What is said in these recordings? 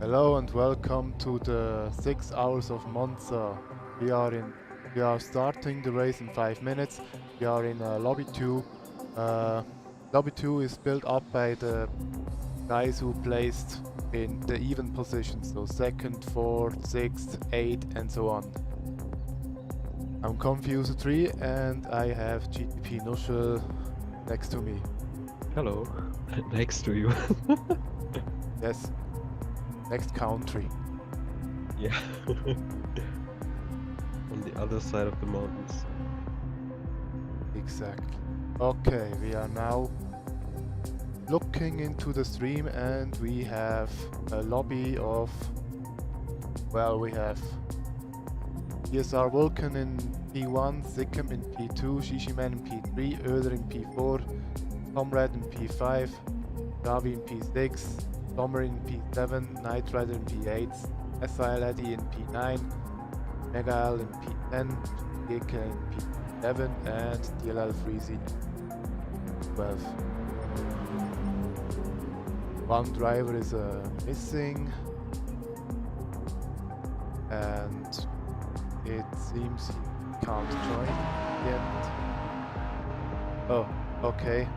Hello and welcome to the 6 hours of Monza. We are starting the race in 5 minutes. We are in lobby 2. Uh, lobby 2 is built up by the guys who placed in the even positions, so second, fourth, sixth, eighth, and so on. I'm Confuser 3 and I have GTP Nuschel next to me. Hello, next to you. Yes, next country. Yeah. On the other side of the mountains. Exactly. Okay, we are now looking into the stream and we have a lobby of, well, we have ESR Vulcan in P1, Sikkim in P2, Shishiman in P3, Öder in P4, Comrade in P5, Gavi in P6, Sommer in P7, Knight Rider in P8, SI Lady in P9, Megael in P10, Geke in P11 and DLL Freezy in 12. One driver is missing and it seems he can't join yet. Oh, okay.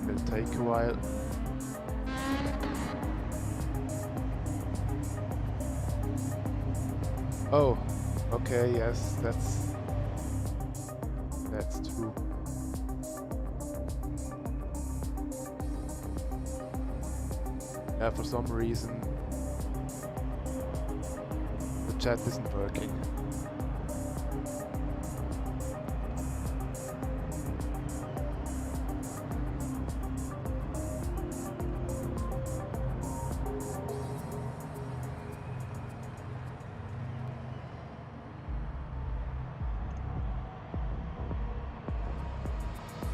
Will take a while. Oh, okay, yes, that's true. Yeah, for some reason the chat isn't working.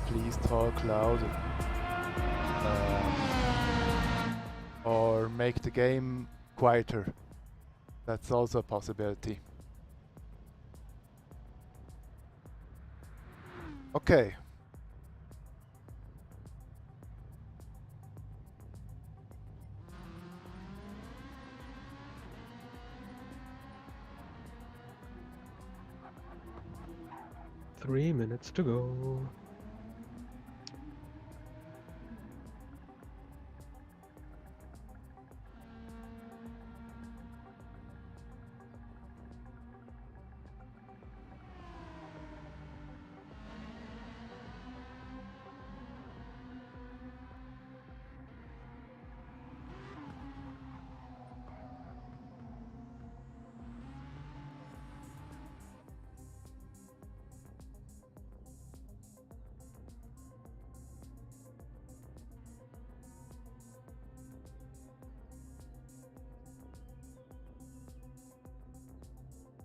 Please talk louder. Or make the game quieter. That's also a possibility. Okay. Three minutes to go.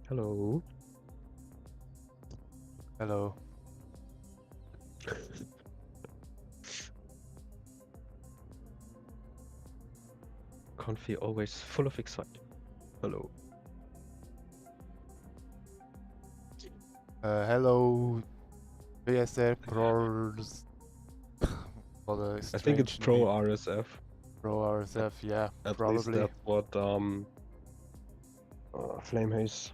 Hello. Hello. Confi always full of excitement. Hello. Hello. BSR Pros. What a I think it's strange Pro name. RSF. Pro RSF, yeah, At probably. least that's what Flamehaze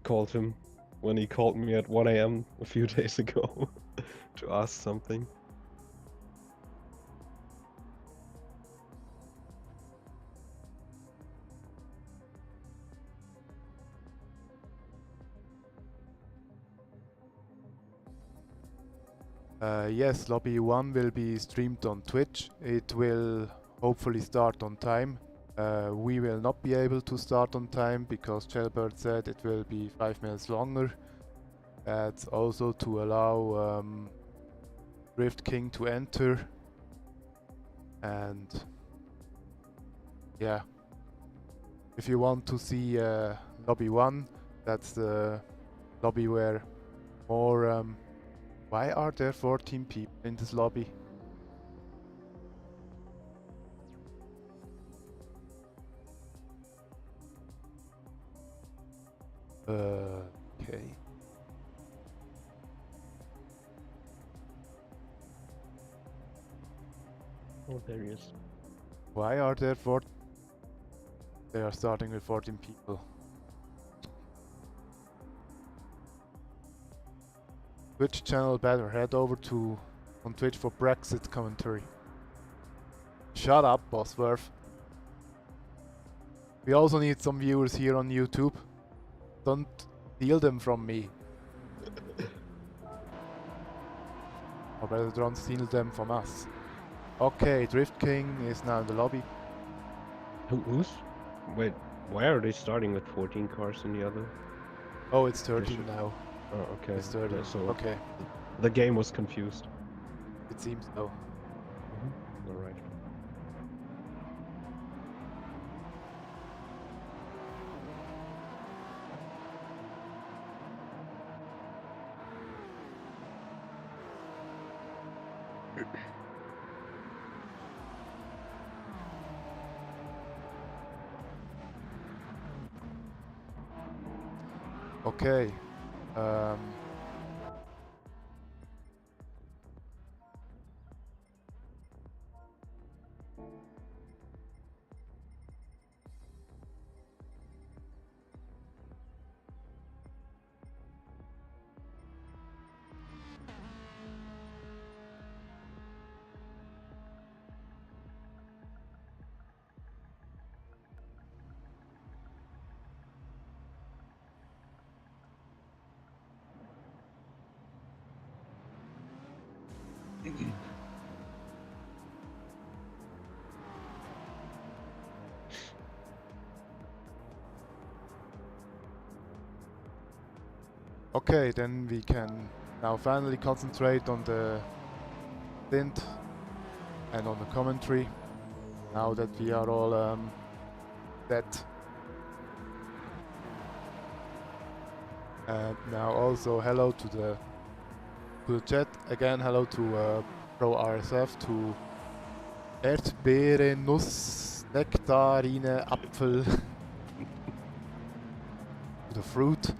called him when he called me at 1 AM a few days ago to ask something. Yes, Lobby 1 will be streamed on Twitch. It will hopefully start on time. We will not be able to start on time because Jailbird said it will be 5 minutes longer. That's also to allow Rift King to enter. And yeah, if you want to see Lobby 1, that's the lobby where more... why are there 14 people in this lobby? Okay. Oh, there he is. Why are there 4? They are starting with 14 people. Which channel better? Head over to on Twitch for Brexit commentary. Shut up, Bosworth. We also need some viewers here on YouTube. Don't steal them from me. Or better, don't steal them from us. Okay, Drift King is now in the lobby. Who's? Wait, why are they starting with 14 cars in the other? Oh, it's 13 now. Oh, okay. It's 13. So Okay, the game was confused. it seems so. All right. Okay. Okay, then we can now finally concentrate on the Stint and on the commentary. Now that we are all set. And now also hello to the chat. Again, hello to Pro RSF, to Erdbeere, Nuss, Nektarine, Apfel, to the fruit.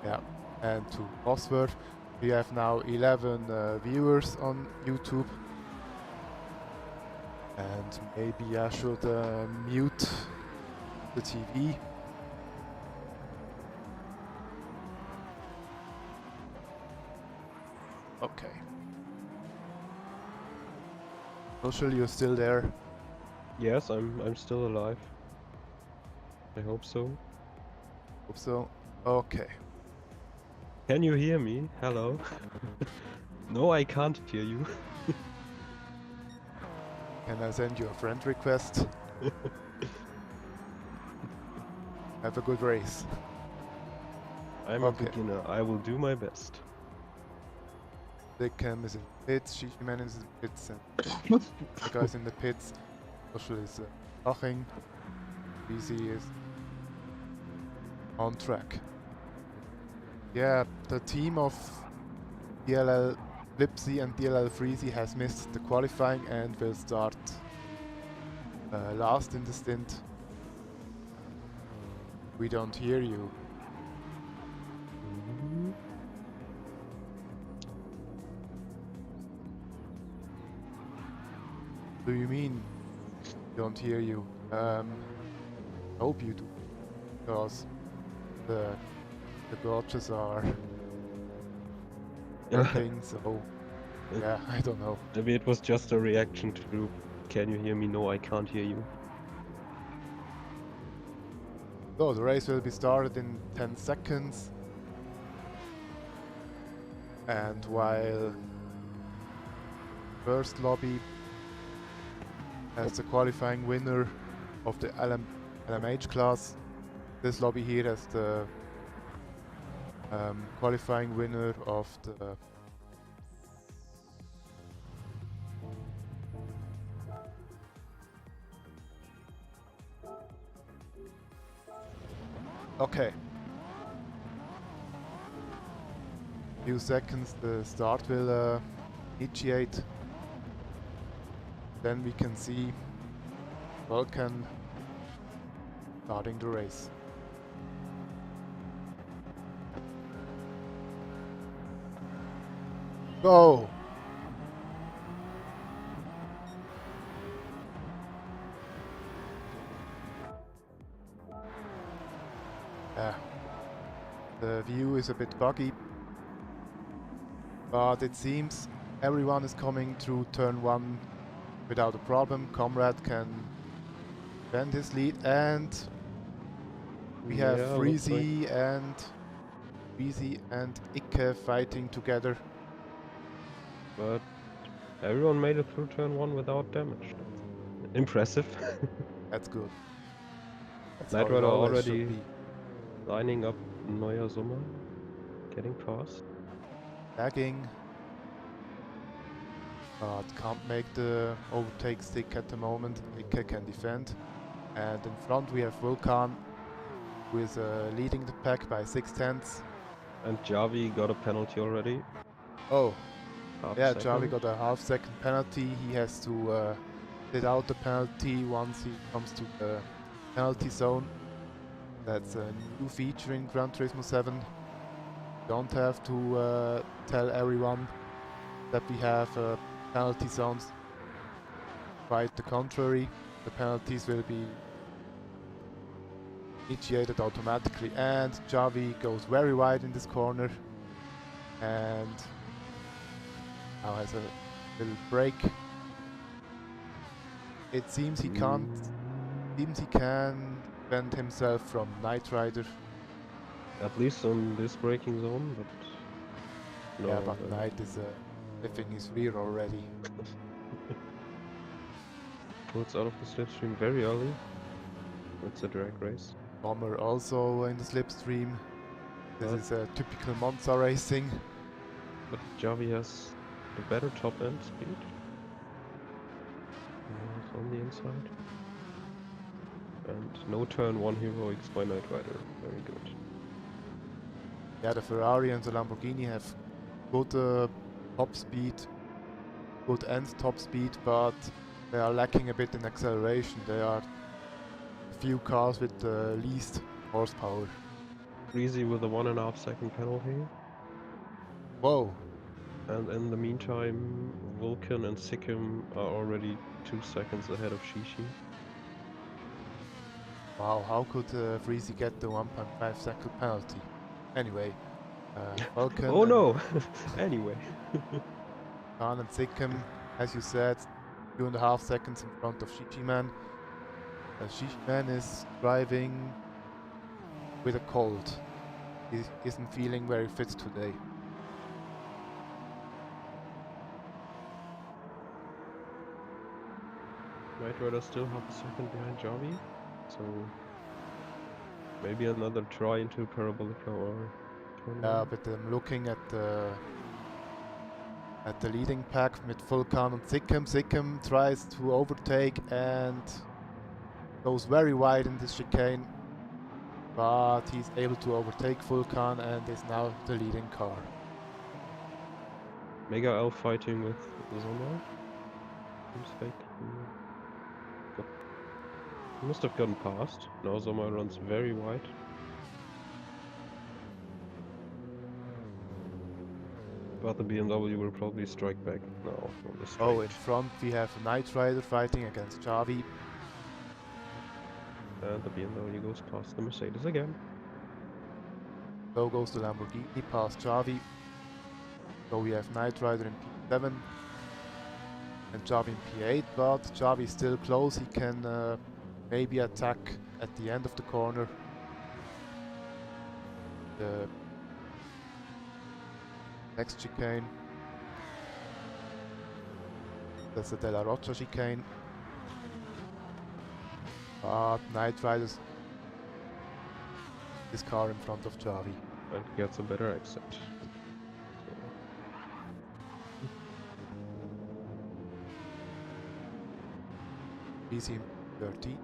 Yeah, and to Bosworth. We have now 11 viewers on YouTube. And maybe I should mute the TV. Okay. Social, you're still there? Yes, I'm still alive. I hope so. Hope so. Okay. Can you hear me? Hello? No, I can't hear you. Can I send you a friend request? Have a good race. I'm Okay. a beginner. I will do my best. Dickham is in the pits, Shishiman is in the pits, and the guys in the pits. Social is talking. BZ is on track. Yeah, the team of DLL Lipsy and DLL Freezy has missed the qualifying and will start last in the stint. We don't hear you. Do you mean don't hear you? Hope you do, because the gorges are working, so yeah, I don't know. Maybe it was just a reaction to "Can you hear me? No, I can't hear you." So the race will be started in 10 seconds. And while first lobby has the qualifying winner of the LMH class, this lobby here has the qualifying winner of the okay. Few seconds, the start will initiate. Then we can see Vulcan starting the race. Go! Yeah. The view is a bit buggy, but it seems everyone is coming through turn 1 without a problem. Comrade can defend his lead, and we have Yeah, looks like. Freezy and Ike fighting together. But everyone made it through turn 1 without damage. That's impressive. That's good. That's Knight how it Rider always should already be. lining up Neuer Sommer, getting past. Lagging, but can't make the overtake stick at the moment. Ike can defend. And in front we have Vulcan, who is leading the pack by 6/10. And Javi got a penalty already. Oh, Half yeah, second. Javi got a half-second penalty. He has to sit out the penalty once he comes to the penalty zone. That's a new feature in Gran Turismo 7. Don't have to tell everyone that we have penalty zones. Quite the contrary, the penalties will be initiated automatically, and Javi goes very wide in this corner and now has a little break. It seems he can't. Seems he can defend himself from Knight Rider. At least on this braking zone, but no. Yeah, but Knight is lifting his rear already. Pulls out of the slipstream very early. It's a drag race. Bomber also in the slipstream. This is a typical Monza racing. But Javi has the better top end speed. It's on the inside. And no turn 1 heroics by Knight Rider. Very good. Yeah, the Ferrari and the Lamborghini have good top speed, good end top speed, but they are lacking a bit in acceleration. They are a few cars with the least horsepower. Freezy with a 1.5 second penalty. Whoa. And in the meantime, Vulcan and Sikkim are already 2 seconds ahead of Shishi. Wow, how could Freezy get the 1.5 second penalty? Anyway, Vulcan Oh no! Anyway. Khan and Sikkim, as you said, 2.5 seconds in front of Shishi-Man. Shishi-Man is driving with a cold. He isn't feeling very fit today. Knight Rider still half a second behind Javi, so maybe another try into Parabolica or turn 1. But I'm looking at the leading pack with Vulcan and Sikkim. Sikkim tries to overtake and goes very wide in this chicane, but he's able to overtake Vulcan and is now the leading car. Mega L fighting with Zoma. Seems like he must have gotten past. Now Zoma runs very wide. But the BMW will probably strike back now on the straight. Oh, in front we have a Knight Rider fighting against Javi. And the BMW goes past the Mercedes again. So goes the Lamborghini past Javi. So we have Knight Rider in P7 and Javi in P8, but Javi is still close. He can maybe attack at the end of the corner. The next chicane. That's the De La Rocha chicane. But Knight Rider's this car in front of Javi. And gets a better exit. Easy 30.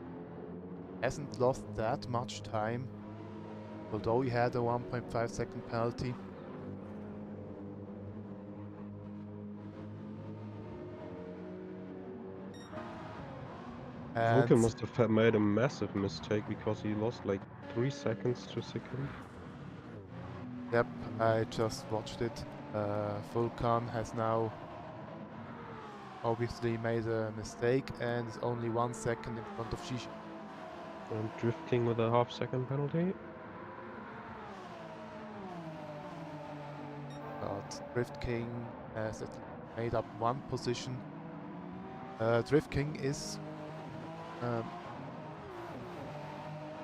Hasn't lost that much time, although he had a 1.5 second penalty. Vulcan must have made a massive mistake because he lost like 3 seconds to Sikkim. Yep, I just watched it. Vulcan has now obviously made a mistake and is only 1 second in front of Shishi. And Drift King with a half second penalty. Drift King has at least made up one position. Drift King is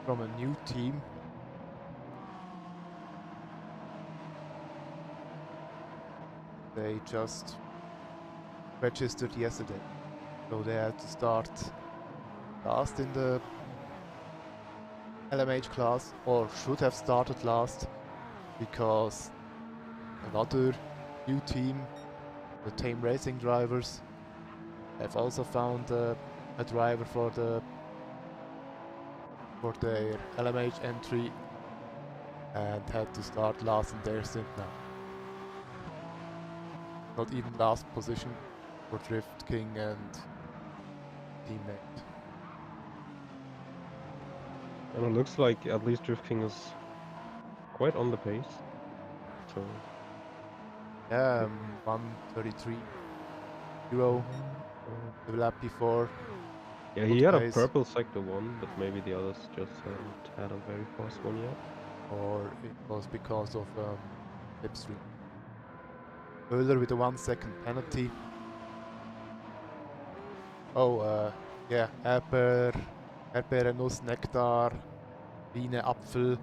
from a new team. They just registered yesterday, so they had to start last in the LMH class, or should have started last, because another new team, the Tame Racing drivers, have also found a driver for their LMH entry and had to start last in their stint now. Not even last position for Drift King and teammate. And it looks like at least Drift King is quite on the pace. So Yeah, 1:33 the lap before. yeah, he had a purple sector 1, but maybe the others just haven't had a very fast one yet. Or it was because of slipstream. Euler with a 1 second penalty. Oh, yeah, Erdbeere, Nuss, Nektar, Biene, Apfel,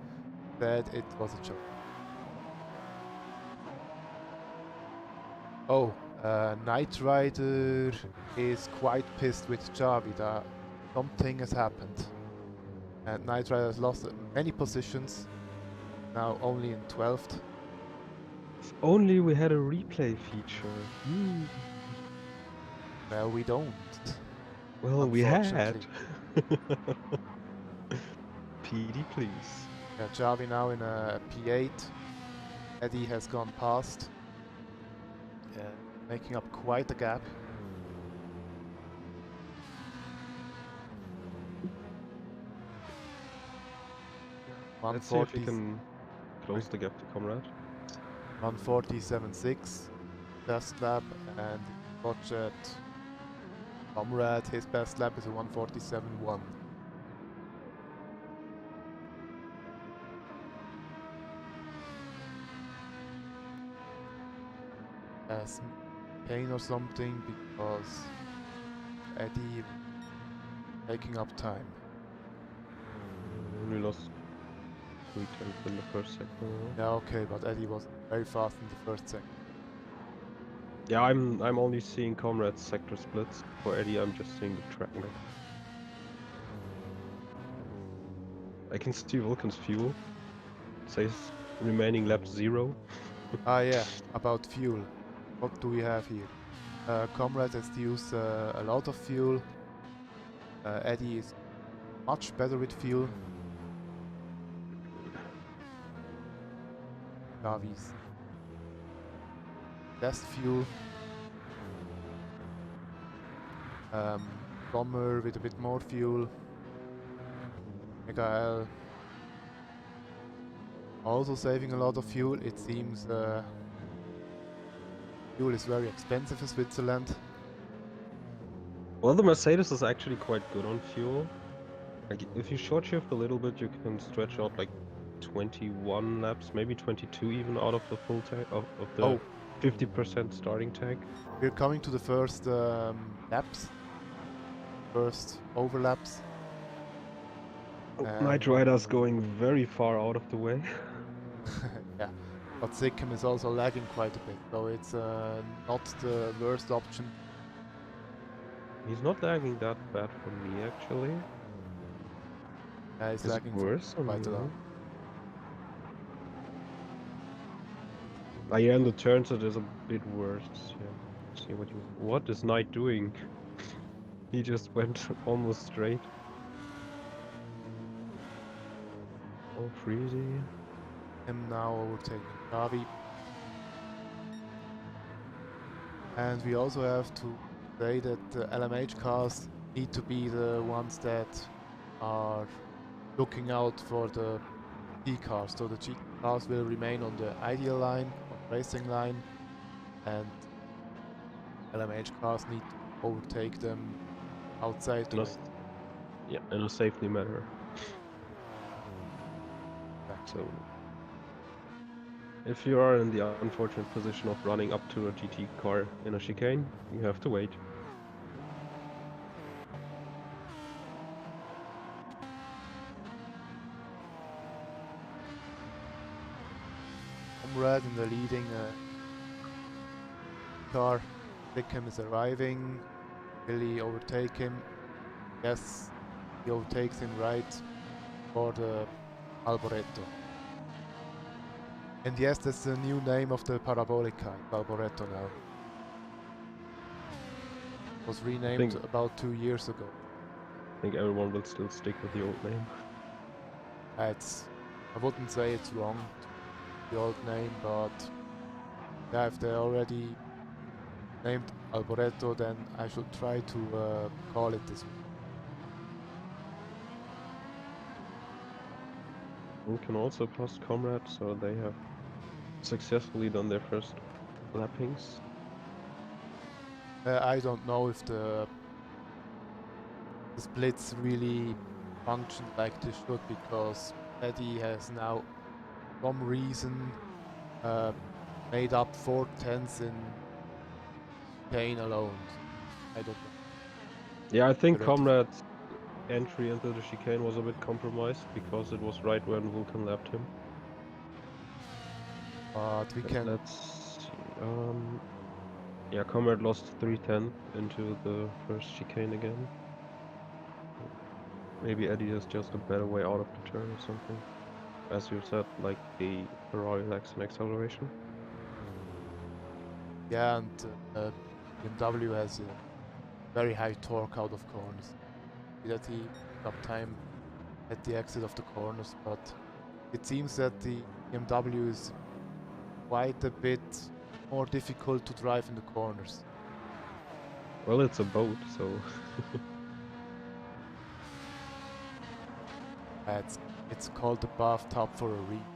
said it was a joke. Oh, Knight Rider is quite pissed with Javi that something has happened. And Knight Rider has lost many positions, now only in 12th. If only we had a replay feature. Well, we don't. Well, we had. PD, please. Yeah, Javi now in a P8. Eddie has gone past. Yeah, making up quite a gap. Let's see if we can close the gap to Comrade. 1:47.6 best lap, and watch at Comrade, his best lap is a 1:47.1. As pain or something, because Eddie taking up time. Only lost 3 tenths in the first sector. Yeah, okay, but Eddie was very fast in the first sector. Yeah, I'm only seeing Comrade's sector splits. For Eddie, I'm just seeing the track map. I can see Vulcan's fuel. It says remaining lap 0. Ah, yeah, about fuel. What do we have here? Comrade has to use a lot of fuel. Eddie is much better with fuel. Gavi's less fuel. Bomber with a bit more fuel. Mikael also saving a lot of fuel. It seems fuel is very expensive in Switzerland. Well, the Mercedes is actually quite good on fuel. Like, if you short shift a little bit, you can stretch out like 21 laps, maybe 22 even out of the full tank of the 50% starting tank. We're coming to the first laps, first overlaps. Knight Rider's going very far out of the way. Yeah, but Sikkim is also lagging quite a bit, so it's not the worst option. He's not lagging that bad for me, actually. He's is lagging it worse quite a lot. Yeah, in the turns it is a bit worse. Yeah. Let's see what is Knight doing? He just went almost straight. Oh, Freezy. Him now overtaking Gavi. And we also have to say that the LMH cars need to be the ones that are looking out for the G cars. So the G cars will remain on the ideal line, on the racing line, and LMH cars need to overtake them outside the race. Yeah, in a safety manner. Exactly. So If you are in the unfortunate position of running up to a GT car in a chicane, you have to wait. Comrade in the leading car. Wickham is arriving. Will he overtake him? Yes, he overtakes him right for the Alboreto. And yes, that's the new name of the parabolic kite, Alboreto now. It was renamed about 2 years ago. I think everyone will still stick with the old name. I wouldn't say it's wrong, the old name, but yeah, if they already named Alboreto, then I should try to call it this way. We can also pass Comrade, so they have successfully done their first lappings. I don't know if the splits really function like they should, because Eddie has now, for some reason, made up 4/10 in chicane alone. I don't know. Yeah, I think Comrade's entry into the chicane was a bit compromised because it was right when Vulcan lapped him. But we can. Let's see. Yeah, Comrade lost 3/10 into the first chicane again. Maybe Eddie is just a better way out of the turn or something. As you said, like the Ferrari lacks an acceleration. Yeah, and BMW has a very high torque out of corners. That he picked up time at the exit of the corners, but it seems that the BMW is quite a bit more difficult to drive in the corners. Well, it's a boat, so... It's called the bathtub for a reason.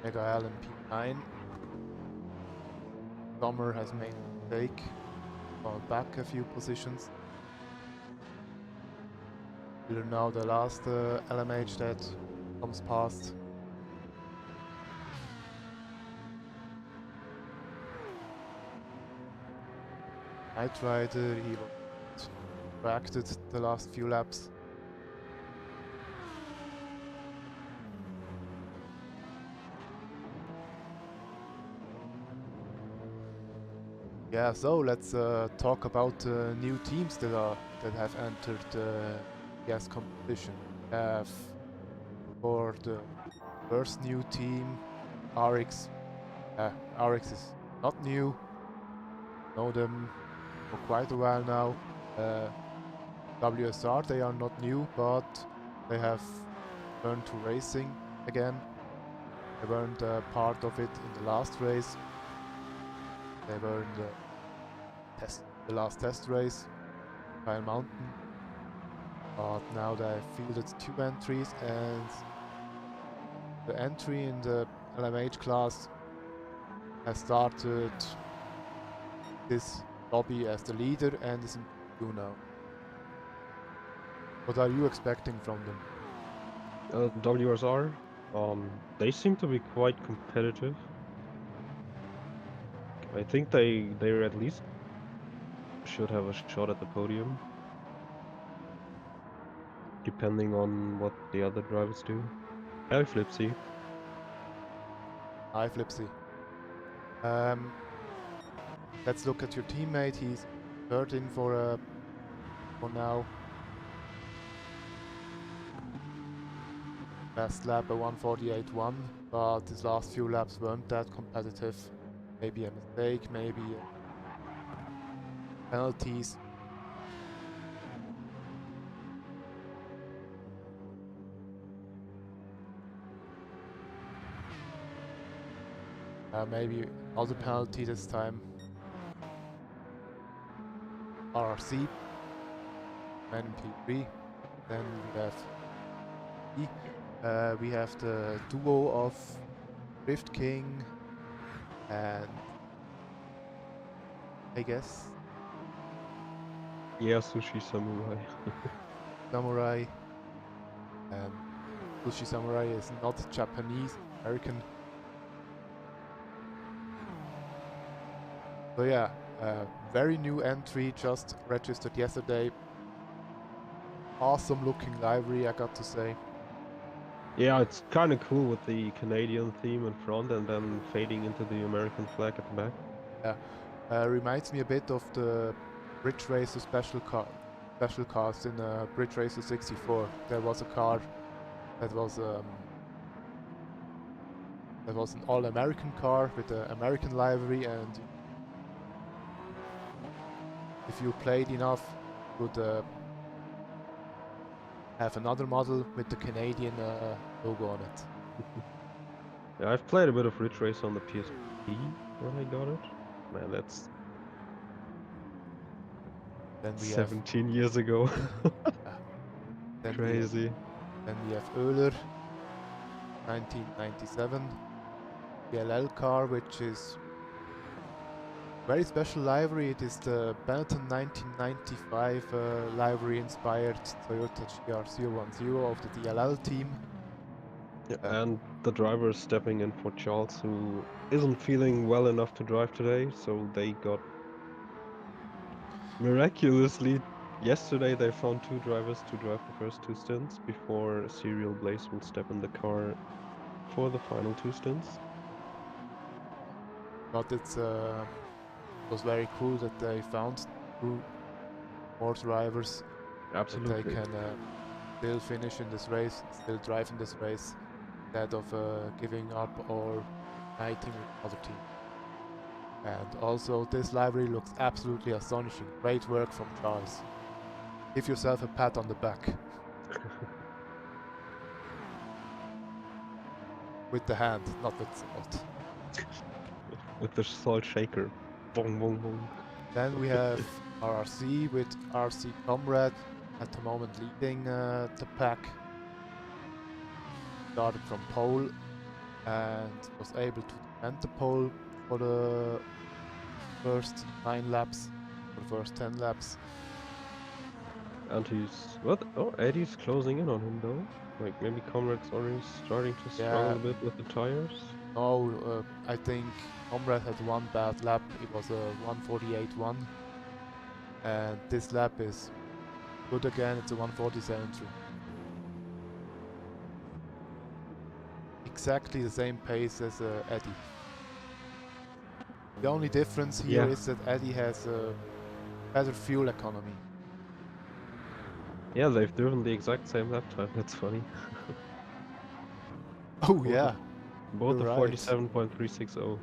Mega Allen P9. Sommer has made a mistake, gone back a few positions. We're now the last LMH that comes past. Knight Rider, he was distracted the last few laps. Yeah, so let's talk about new teams that have entered the DES competition. We have for the first new team, RX. RX is not new. Know them for quite a while now. WSR, they are not new, but they have turned to racing again. They weren't part of it in the last race. They were in the last test race, Kyle Mountain. But now they fielded 2 entries, and the entry in the LMH class has started this lobby as the leader and is in Q2 now. What are you expecting from them? WSR, they seem to be quite competitive. I think they at least should have a shot at the podium, depending on what the other drivers do. Hi, Flipsy. Hi, Flipsy. Let's look at your teammate. He's third in for now. Best lap a 1:48.1, but his last few laps weren't that competitive. Maybe a mistake, maybe penalties. Maybe other penalty this time. RRC, and P3. Then we have E. We have the duo of Drift King and I guess. Yeah, Sushi Samurai. Samurai. Um, Sushi Samurai is not Japanese, American. So yeah, very new entry, just registered yesterday. Awesome looking livery, I got to say. Yeah, it's kind of cool with the Canadian theme in front and then fading into the American flag at the back. Yeah, reminds me a bit of the Bridge Racer special cars in Bridge Racer 64. There was a car that was an all-American car with an American livery, and if you played enough, you would have another model with the Canadian logo on it. Yeah, I've played a bit of Ridge Race on the PSP when I got it. Man, that's Then we have 17 years ago. then Crazy. we have Euler, 1997 PLL car, which is very special livery. It is the Benetton 1995 livery-inspired Toyota GR010 of the DLL team. Yeah, and the driver is stepping in for Charles, who isn't feeling well enough to drive today, so they got miraculously yesterday they found 2 drivers to drive the first 2 stints before Serial Blaze will step in the car for the final 2 stints. But it was very cool that they found 2 more drivers Absolutely. that they can still finish in this race, still drive in this race, instead of giving up or uniting with other team. And also, this livery looks absolutely astonishing. Great work from Charles. Give yourself a pat on the back. With the hand, not with salt. With the salt shaker. Bong, bong, bong. Then we have RRC with RC Comrade at the moment leading the pack. Started from pole and was able to defend the pole for the first 9 laps, for the first 10 laps. And he's... What? Oh, Eddie's closing in on him though. Like maybe Comrade's already starting to struggle a bit with the tires. No, I think Comrade had one bad lap. It was a 148.1. And this lap is good again. It's a 147.3. Exactly the same pace as Eddie. The only difference here is that Eddie has a better fuel economy. Yeah, they've driven the exact same lap time. That's funny. Oh yeah. Both You're a right. 47.360.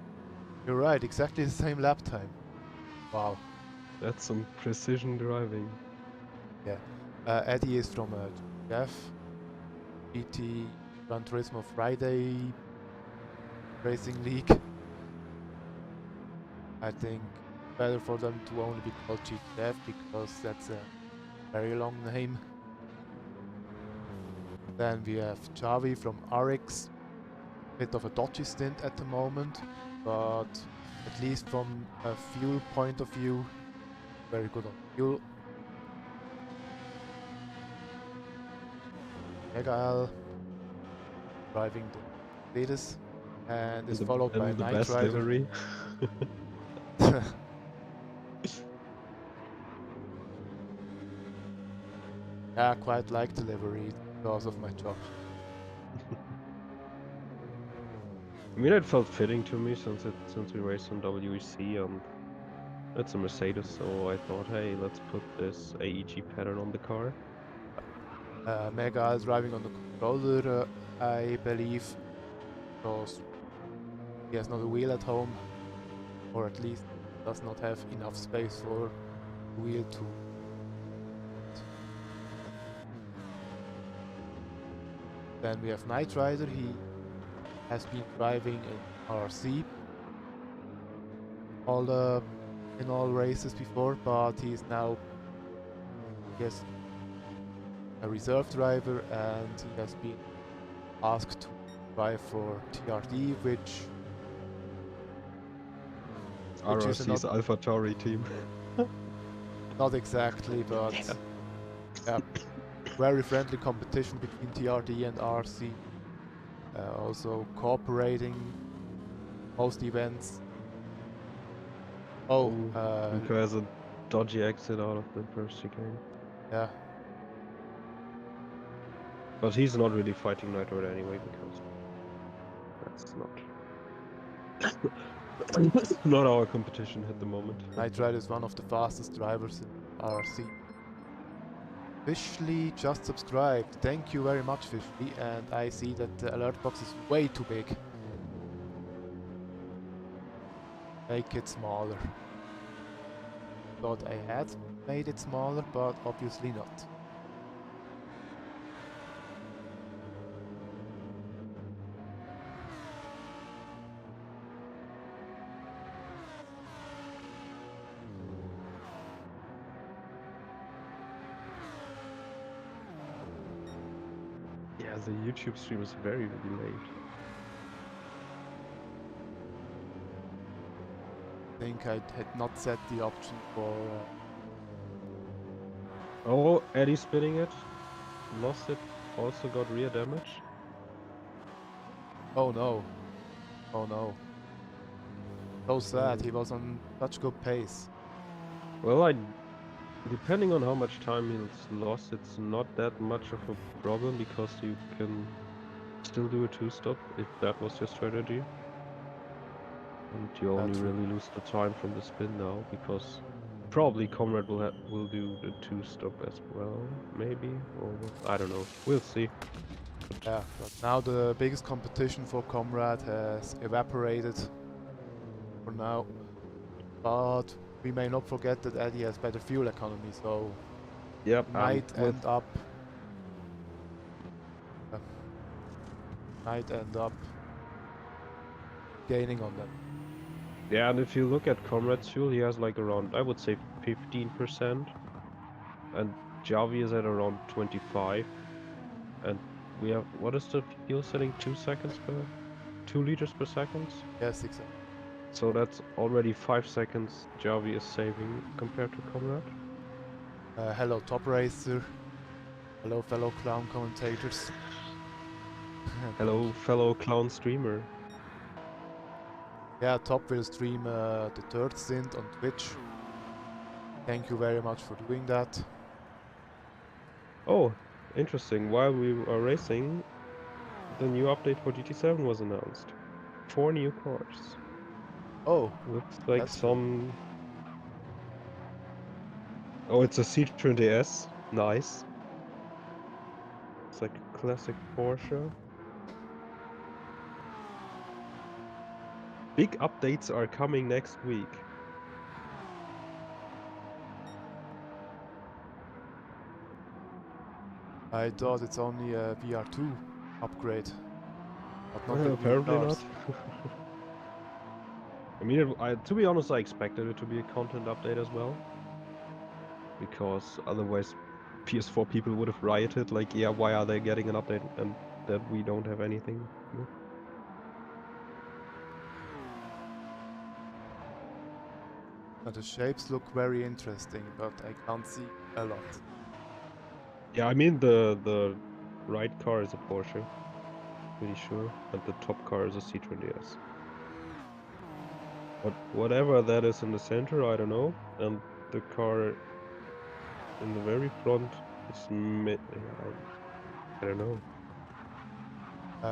You're right, exactly the same lap time. Wow. That's some precision driving. Yeah. Eddie is from GF, GT Gran Turismo Friday Racing League. I think better for them to only be called GTF because that's a very long name. Then we have Xavi from RX. Bit of a dodgy stint at the moment, but at least from a fuel point of view, very good on fuel. Megael driving the Mercedes and is followed by the Knight best Rider. livery. Yeah, I quite like the livery because of my job. I mean, it felt fitting to me since we raced on WEC and it's a Mercedes, so I thought, hey, let's put this AEG pattern on the car. Mega is driving on the controller, I believe, because he has not a wheel at home, or at least does not have enough space for the wheel to. Then we have Knight Rider. He has been driving in RC in all races before, but he is now a reserve driver, and he has been asked to drive for TRD, which which is RRC's AlphaTauri team. not exactly, but yeah, very friendly competition between TRD and RC. Also cooperating most events. Oh, Luca has a dodgy exit out of the first chicane. yeah. But he's not really fighting Nitroid anyway, because that's not our competition at the moment. Nitride is one of the fastest drivers in RC. Fishley just subscribed. Thank you very much, Fishley. And I see that the alert box is way too big. Make it smaller. Thought I had made it smaller, but obviously not. Yeah, the YouTube stream is very delayed. I think I had not set the option for... Oh, Eddie spinning it. Lost it. Also got rear damage. Oh no. Oh no. So sad, he was on such good pace. Well, depending on how much time he's lost, it's not that much of a problem, because you can still do a two-stop if that was your strategy. And you only That's really lose the time from the spin now, because probably Comrade will do the two-stop as well, maybe, or I don't know. We'll see. Yeah, but now the biggest competition for Comrade has evaporated for now. But we may not forget that Eddie has better fuel economy, so Yep, might end up gaining on that. yeah, and if you look at Comrade's fuel, he has like around, I would say 15%, and Javi is at around 25, and we have, what is the fuel setting? 2 liters per second? Yes, exactly. So that's already 5 seconds Javi is saving compared to Comrade. Hello, Top Racer. Hello, fellow clown commentators. Hello, fellow clown streamer. Yeah, Top will stream the third stint on Twitch. Thank you very much for doing that. Oh, interesting. While we are racing, the new update for GT7 was announced. 4 new cars. Oh, Looks like that's some... Oh, it's a Citroen DS. Nice. It's like a classic Porsche. Big updates are coming next week. I thought it's only a VR2 upgrade, but not the new Apparently cars. not. I mean, to be honest, I expected it to be a content update as well. Because otherwise, PS4 people would have rioted, like, yeah, why are they getting an update and that we don't have anything with? The shapes look very interesting, but I can't see a lot. Yeah, I mean, the right car is a Porsche, pretty sure, and the top car is a Citroen DS. But whatever that is in the center, I don't know, and the car in the very front is I don't know.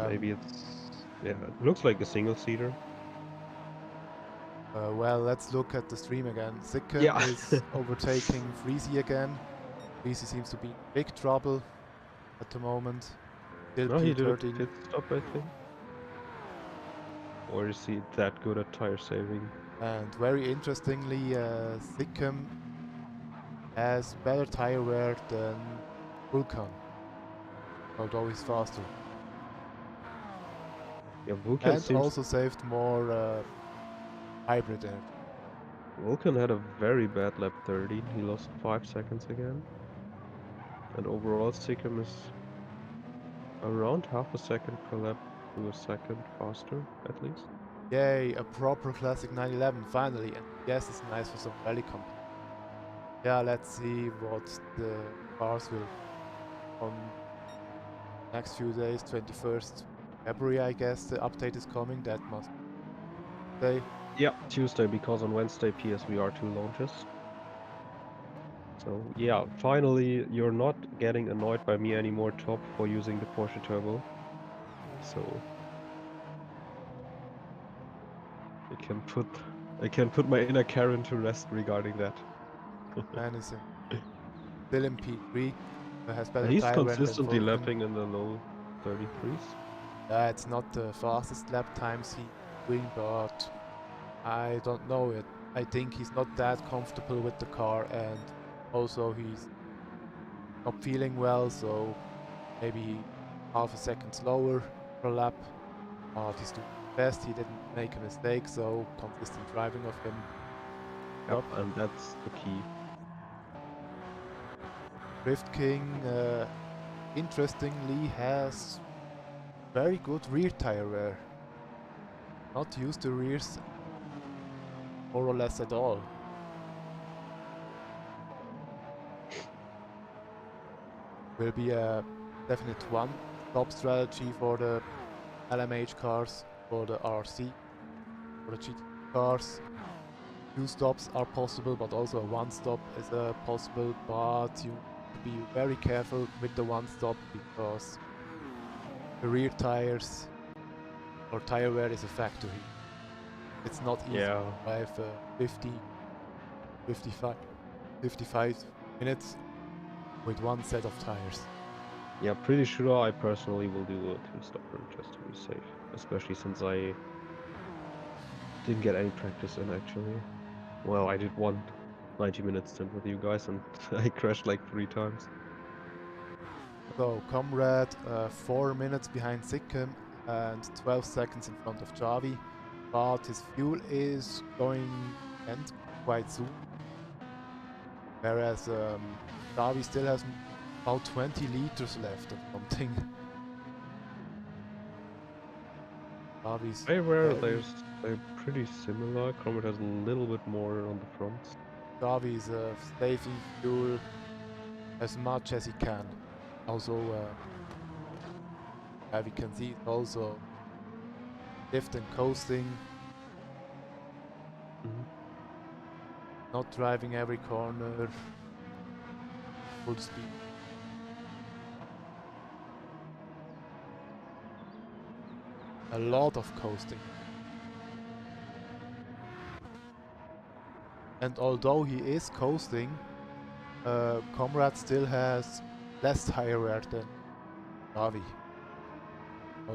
Maybe it's, yeah, it looks like a single-seater. Well, let's look at the stream again. Sicken Yeah. is overtaking Freezy again. Freezy seems to be in big trouble at the moment. Still No, he did a P13. pit stop, I think. Or is he that good at tire saving? And very interestingly, Sikkim has better tire wear than Vulcan, although he's faster. Yeah, Vulcan And seems... also saved more hybrid energy. Vulcan had a very bad lap 13. He lost 5 seconds again. And overall, Sikkim is around half a second per lap to a second faster, at least. Yay, a proper classic 911 finally, and yes, it's nice for some rally company. Yeah, let's see what the cars will on next few days. 21st February, I guess the update is coming. That must say. Yeah, Tuesday, because on Wednesday PSVR 2 launches. So yeah, finally you're not getting annoyed by me anymore, Top, for using the Porsche Turbo. So I can put my inner Karen to rest regarding that. Anything. Still in P3. Has better He's tire wear than consistently Vulcan. lapping in the low 33s. It's not the fastest lap times he's doing, but I don't know it. I think he's not that comfortable with the car, and also he's not feeling well, so maybe half a second slower per lap. But he's doing his best. He didn't make a mistake, so consistent driving of him. Yep, and that's the key. Drift King, interestingly, has very good rear tire wear. Not used to rears more or less at all. Will be a definite one-stop strategy for the LMH cars, for the RC, for the GT cars. 2 stops are possible, but also a 1-stop is possible, but you need to be very careful with the 1-stop because the rear tires or tire wear is a factor here. It's not easy to drive 50, 55 minutes with one set of tires. Yeah, pretty sure I personally will do a 2-stopper just to be safe, especially since I didn't get any practice in actually. Well, I did one 90-minute stint with you guys and I crashed like 3 times. So, Comrade 4 minutes behind Sikkim and 12 seconds in front of Javi, but his fuel is going to end quite soon. Whereas Javi still has about 20 liters left or something. Javi's They're pretty similar. Comet has a little bit more on the fronts. Javi's saving fuel as much as he can. Also, as we can see, it's also drift and coasting. Not driving every corner full speed. A lot of coasting. And although he is coasting, Comrade still has less tire wear than Javi.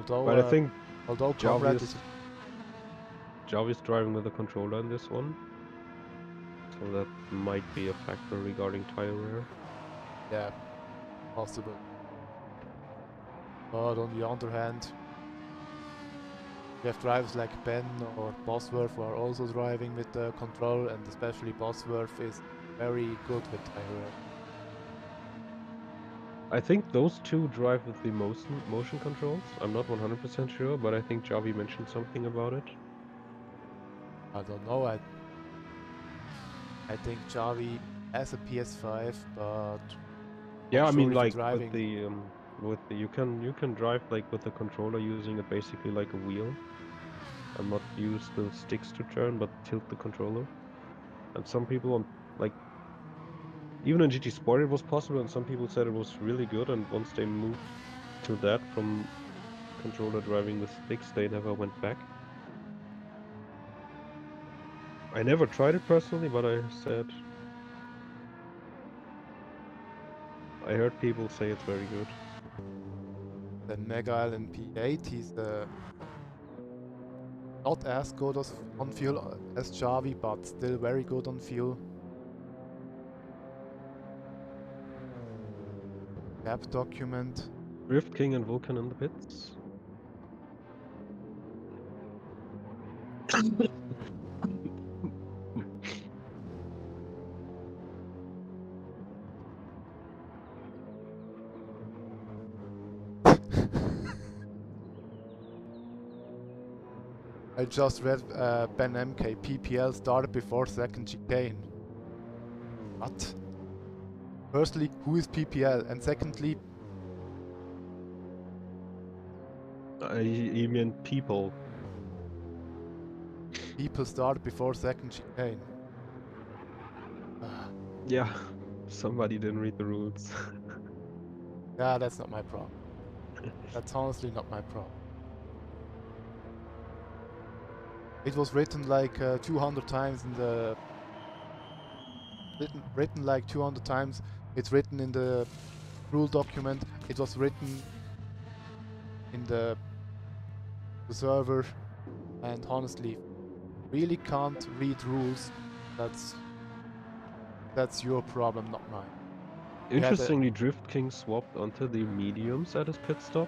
But I think although Comrade is Javi's driving with a controller in this one, so that might be a factor regarding tire wear. Yeah, possible. But on the other hand, we have drivers like Ben or Bosworth who are also driving with the control, and especially Bosworth is very good with tire wear. I think those two drive with the motion controls. I'm not 100% sure, but I think Javi mentioned something about it. I don't know. I think Javi has a PS5, but yeah, I mean, sure like driving. with the you can drive like with the controller using it basically like a wheel, and not use the sticks to turn, but tilt the controller. And some people on like even in GT Sport it was possible, and some people said it was really good. And once they moved to that from controller driving with sticks, they never went back. I never tried it personally, but I heard people say it's very good. The Mega Island P8, he's not as good on fuel as Javi, but still very good on fuel. Gap document. Drift King and Vulcan in the pits. I just read Ben MK PPL started before second chicane. What? Firstly, who is PPL? And secondly, You mean people? people started before second chicane. Yeah, somebody didn't read the rules. Yeah, that's not my problem. That's honestly not my problem. It was written like 200 times in the... Written like 200 times. It's written in the rule document. It was written in the server. And honestly, really can't read rules. That's your problem, not mine. Interestingly, Drift King swapped onto the mediums at his pit stop.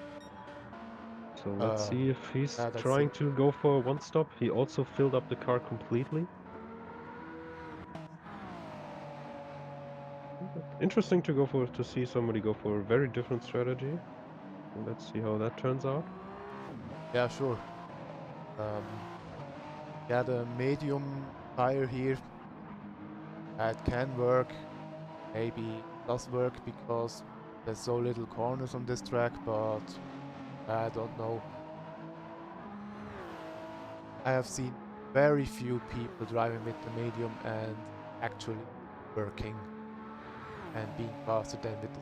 So let's see if he's trying to go for a one stop. He also filled up the car completely. Interesting to see somebody go for a very different strategy. Let's see how that turns out. Yeah, sure. Yeah, the medium tire here, it can work. Maybe it does work because there's so little corners on this track, but I don't know. I have seen very few people driving with the medium and actually working and being faster than with the...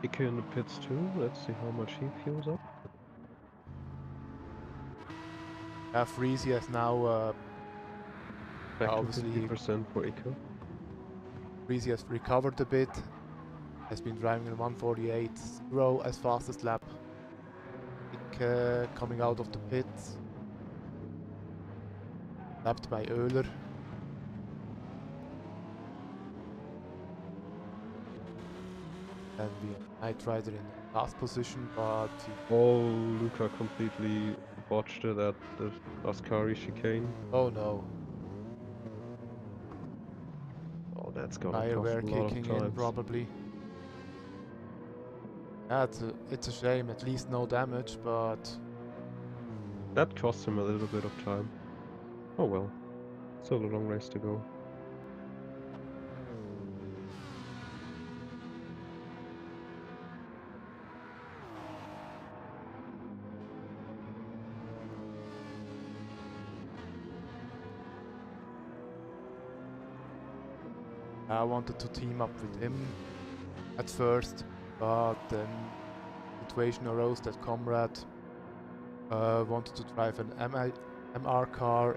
Ike in the pits too. Let's see how much he fuels up. Freezy has now Back to obviously 50% for Ike. Freezy has recovered a bit. Has been driving in 148.0 as fastest lap. Ike coming out of the pits. Lapped by Oehler. And we have Knight Rider in the last position, but... Oh, Luca completely botched it at the Ascari chicane. Oh no. Oh, that's gonna Tire cost wear a lot of kicking in times. probably. Yeah, it's a shame, at least no damage, but... That cost him a little bit of time. Oh well, still a long race to go. I wanted to team up with him at first, but then the situation arose that Comrade wanted to drive an MR car.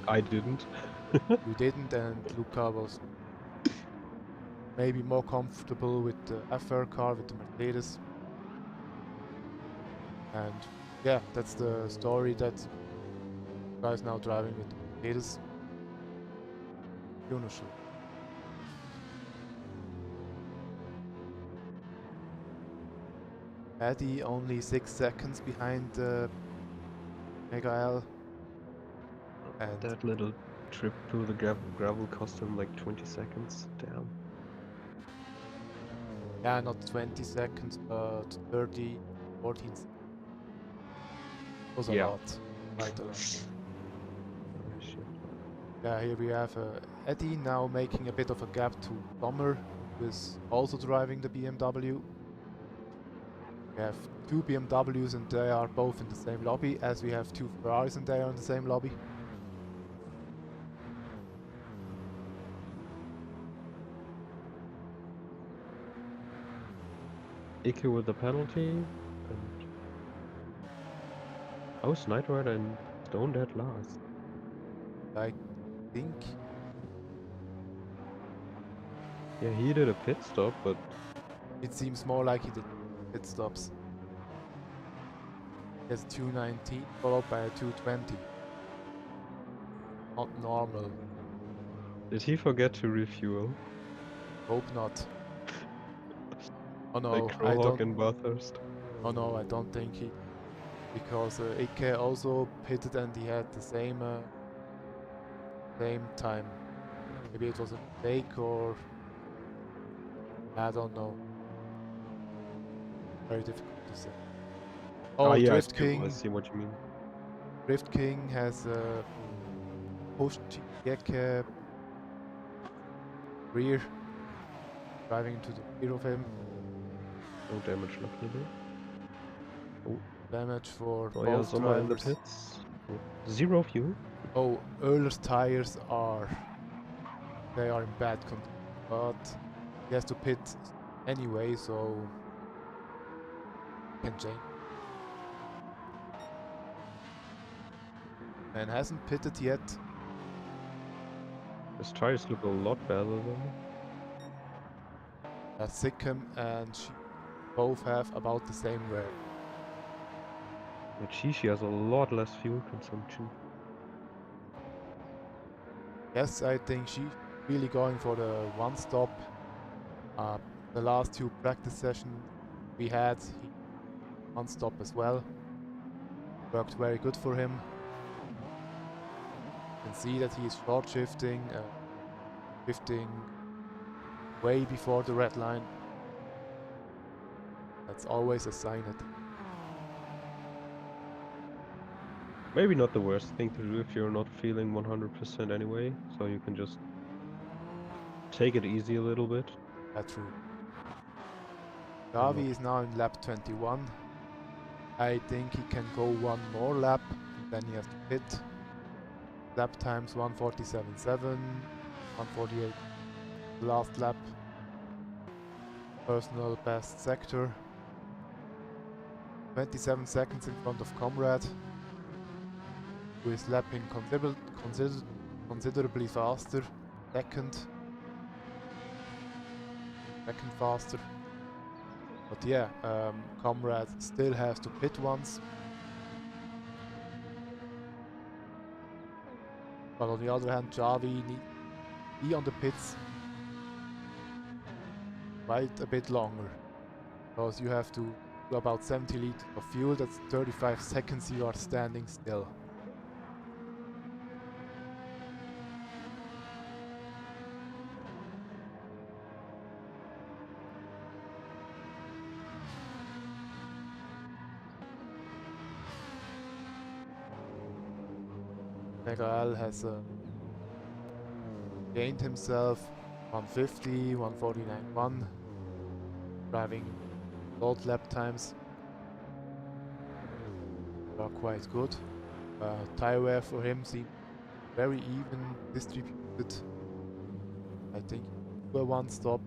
I didn't. You didn't, and Luca was maybe more comfortable with the FR car, with the Mercedes. And yeah, that's the story that Luca is now driving with the Mercedes. Unusual. Eddie only 6 seconds behind Mega L. And that little trip through the gravel cost him like 20 seconds. Damn. yeah, not 20 seconds, but 30, 14 seconds. Was a lot. Quite a lot. Oh, shit. Yeah, here we have Eddie now making a bit of a gap to Sommer, who is also driving the BMW. We have 2 BMWs and they are both in the same lobby, as we have 2 Ferraris and they are in the same lobby. Ike with the penalty. And how's Knight Rider and Stone Dead last? I think. Yeah, he did a pit stop, but It seems more like he did pit stops. He has 219 followed by a 220. Not normal. did he forget to refuel? Hope not. Oh no, Like I Crowhawk don't. and Bathurst? Oh no, I don't think he. Because Ike also pitted and he had the same time. Maybe it was a mistake or I don't know. Very difficult to say. Oh, yeah, Drift I King. see what you mean. Drift King has pushed Yeke rear, driving into the rear of him. No damage, luckily. Oh, Damage for oh yeah, both Sommer in the drivers. pits. Oh, 0 fuel. Oh, Euler's tires are in bad condition, but he has to pit anyway, so can change. Man hasn't pitted yet. His tires look a lot better though. Sikkim and she both have about the same wear. But Shishi has a lot less fuel consumption. Yes, I think she's really going for the one stop. The last 2 practice sessions we had, he one stop as well. Worked very good for him. You can see that he is short shifting way before the red line. That's always a sign that Maybe not the worst thing to do if you're not feeling 100% anyway, so you can just take it easy a little bit. that's true. Gavi is now in lap 21. I think he can go one more lap, and then he has to pit. Lap times 1:47.7, 1:48 last lap. Personal best sector. 27 seconds in front of Comrade, who is lapping considerably faster. Second faster. But yeah, Comrade still has to pit once. But on the other hand, Javi needs to be on the pits quite a bit longer. Because you have to do about 70 liters of fuel, that's 35 seconds you are standing still. Megael has gained himself 150, 149.1, driving old lap times are quite good. Tire wear for him seems very even distributed. I think we're one stop.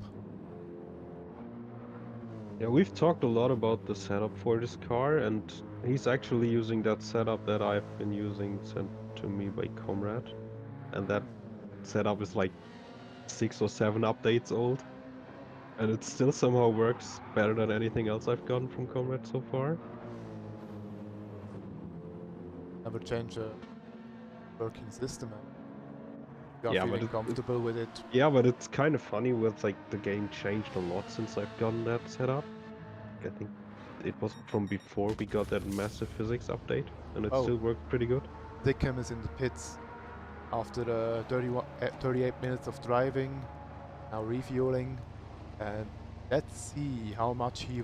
Yeah, we've talked a lot about the setup for this car, and he's actually using that setup that I've been using sent to me by Comrade. And that setup is like 6 or 7 updates old. And it still somehow works better than anything else I've gotten from Comrade so far. Never change a working system. You are Yeah, feeling comfortable with it. yeah, but it's kind of funny with like the game changed a lot since I've gotten that setup. I think it was from before we got that massive physics update, and it still worked pretty good. Dickham is in the pits after 38 minutes of driving, now refueling, and let's see how much he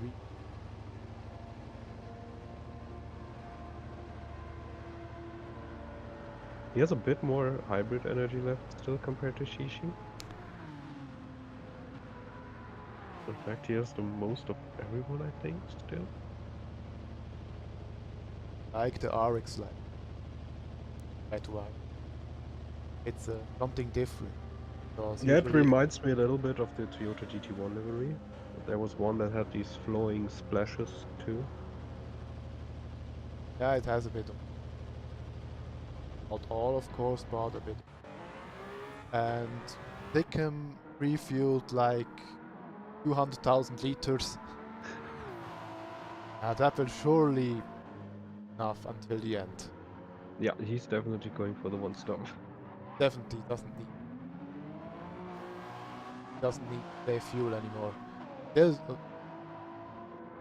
He has a bit more hybrid energy left still compared to Shishi. In fact, he has the most of everyone, I think, still. like the RX line. That's why. It's something different. Yeah, it reminds me a little bit of the Toyota GT1 livery. There was one that had these flowing splashes too. Yeah, it has a bit of... Not all, of course, but a bit. And Dickham refueled like 200,000 liters. That will surely enough until the end. Yeah, he's definitely going for the one stop. Definitely doesn't need to save fuel anymore. There's,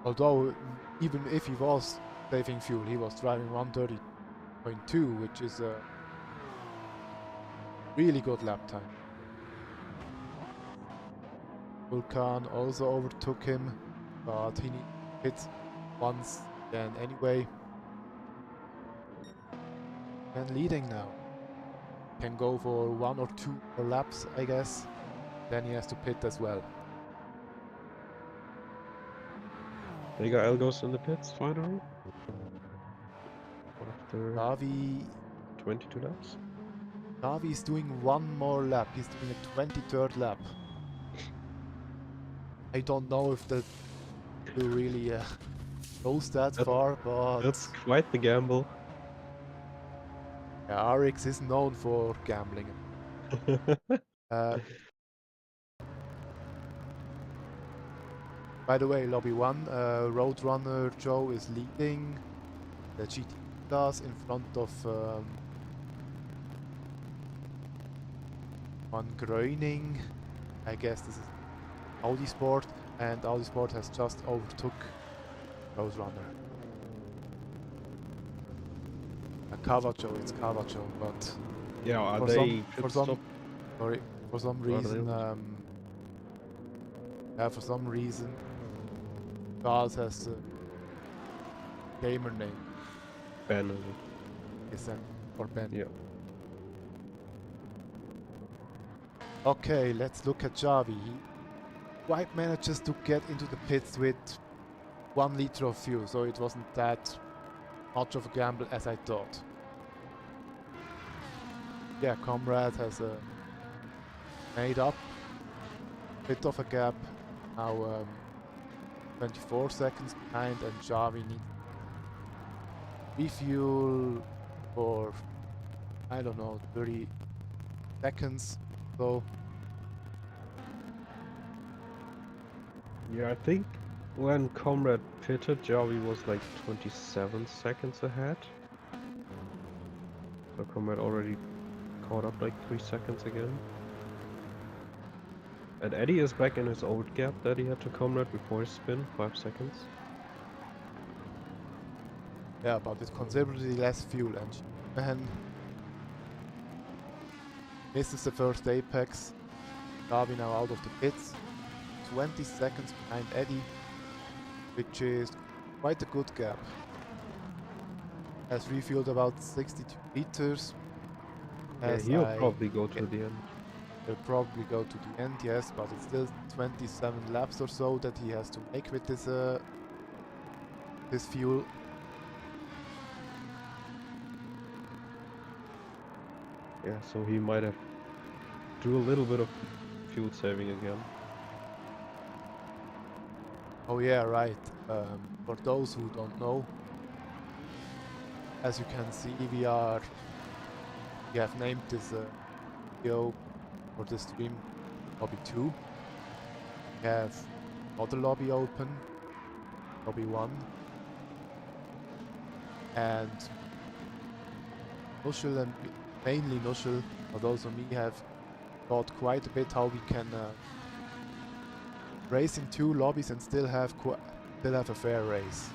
although even if he was saving fuel, he was driving 130.2, which is a really good lap time. Vulcan also overtook him, but he hit once Then anyway, and leading now. Can go for 1 or 2 more laps, I guess. Then he has to pit as well. Vega L goes in the pits finally. After Davi 22 laps. Davi is doing 1 more lap. He's doing a 23rd lap. I don't know if that will really goes that far, but That's quite the gamble. yeah, RX is known for gambling. By the way, Lobby 1, Roadrunner Joe is leading the GT class in front of Van Gröning. I guess this is Audi Sport, and Audi Sport has just overtook Roadrunner. Cavacho, it's Cavacho, but Yeah, are for they some reason, yeah, for some reason, Charles has a gamer name. Ben, is it? Is that or Ben? Yeah. Okay, let's look at Javi. He quite manages to get into the pits with 1 liter of fuel, so it wasn't that much of a gamble as I thought. Yeah, Comrade has made up a bit of a gap. Now 24 seconds behind, and Javi needs refuel for, I don't know, 30 seconds. So Yeah, I think when Comrade pitted, Javi was like 27 seconds ahead. So Comrade already caught up like 3 seconds again. And Eddie is back in his old gap that he had to Comrade before his spin, 5 seconds. yeah, but with considerably less fuel, and man misses the first apex. Javi now out of the pits, 20 seconds behind Eddie, which is quite a good gap. Has refueled about 62 liters. Yeah, he'll probably go to the end. He'll probably go to the end, yes, but it's still 27 laps or so that he has to make with this fuel. Yeah, so he might have do a little bit of fuel saving again. Oh yeah, right. For those who don't know, as you can see, we have named this video for the stream Lobby 2. We have another lobby open, Lobby 1, and Nushel and mainly Nushel, but also me, have thought quite a bit how we can race in 2 lobbies and still have a fair race.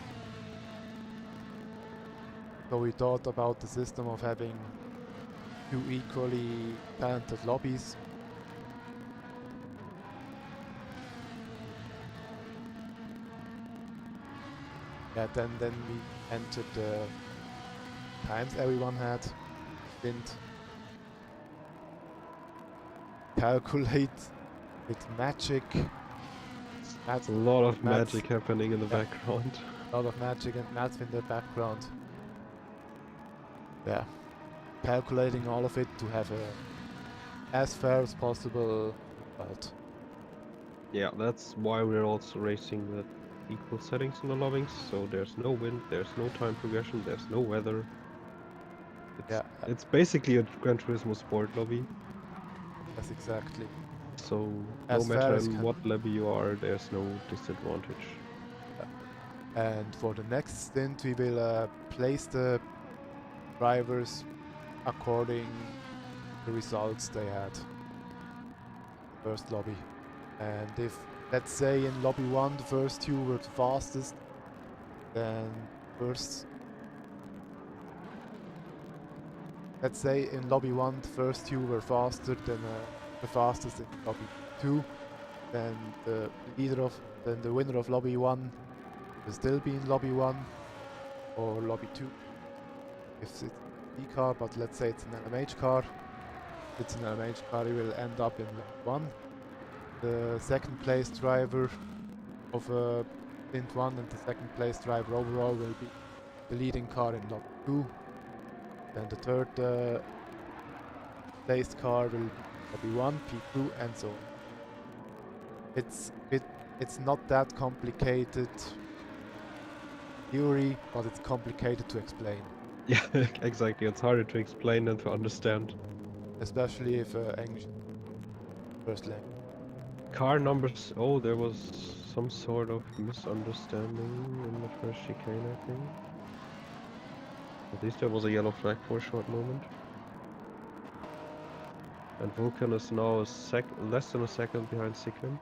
So we thought about the system of having 2 equally talented lobbies. Yeah, then we entered the times everyone had. Didn't calculate with magic. That's a lot of magic happening in the background. A lot of magic and math in the background. Yeah, calculating all of it to have a as fair as possible result. Yeah, that's why we're also racing the equal settings in the lobbies, so there's no wind, there's no time progression, there's no weather. It's basically a Gran Turismo Sport lobby. Yes, exactly. So As no matter in what lobby you are, there's no disadvantage. And for the next stint, we will place the drivers according to the results they had. First lobby. And if, let's say in lobby 1 the first 2 were the fastest, then let's say in lobby 1 the first 2 were faster than the fastest in lobby 2, then the winner of lobby 1 will still be in lobby 1, or lobby 2. If it's a D car, but let's say it's an LMH car. If it's an LMH car, he will end up in lobby 1. The second place driver of Stint 1 and the second place driver overall will be the leading car in lobby 2. Then the third placed car will be lobby 1, P2, and so on. It's not that complicated theory, but it's complicated to explain. Yeah, exactly. It's harder to explain than to understand. Especially if English first language. Car numbers. Oh, there was some sort of misunderstanding in the first chicane, I think. At least there was a yellow flag for a short moment. And Vulcan is now less than a second behind Sikkim.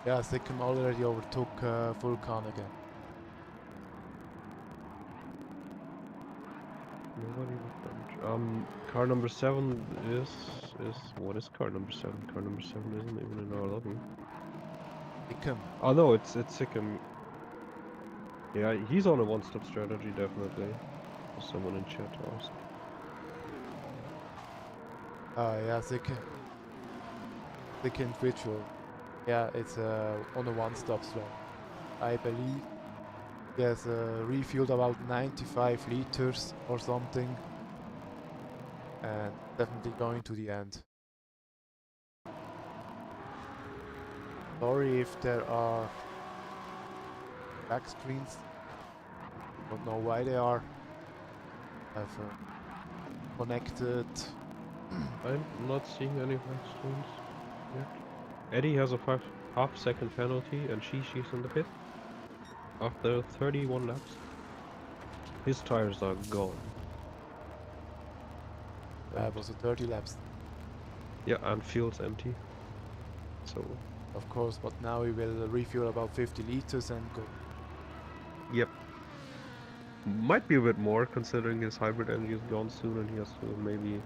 Yeah, Sikkim already overtook Vulcan again. Nobody was car number 7 is what is car number 7? Car number 7 isn't even in our lobby. Sikkim. Oh no, it's Sikkim. Yeah, he's on a one-stop strategy definitely. Someone in chat asked. Yeah, Sikkim Ritual. Yeah, it's on a one-stop strat. I believe he has refueled about 95 liters or something, and definitely going to the end. Sorry if there are back screens. Don't know why they are. I've connected. I'm not seeing any back screens yet. Eddie has a half-second penalty, and she's in the pit after 31 laps. His tires are gone. It was a 30 laps. Yeah, and fuel's empty. So. Of course, but now we will refuel about 50 liters and go. Yep. Might be a bit more considering his hybrid engine is gone soon and he has to maybe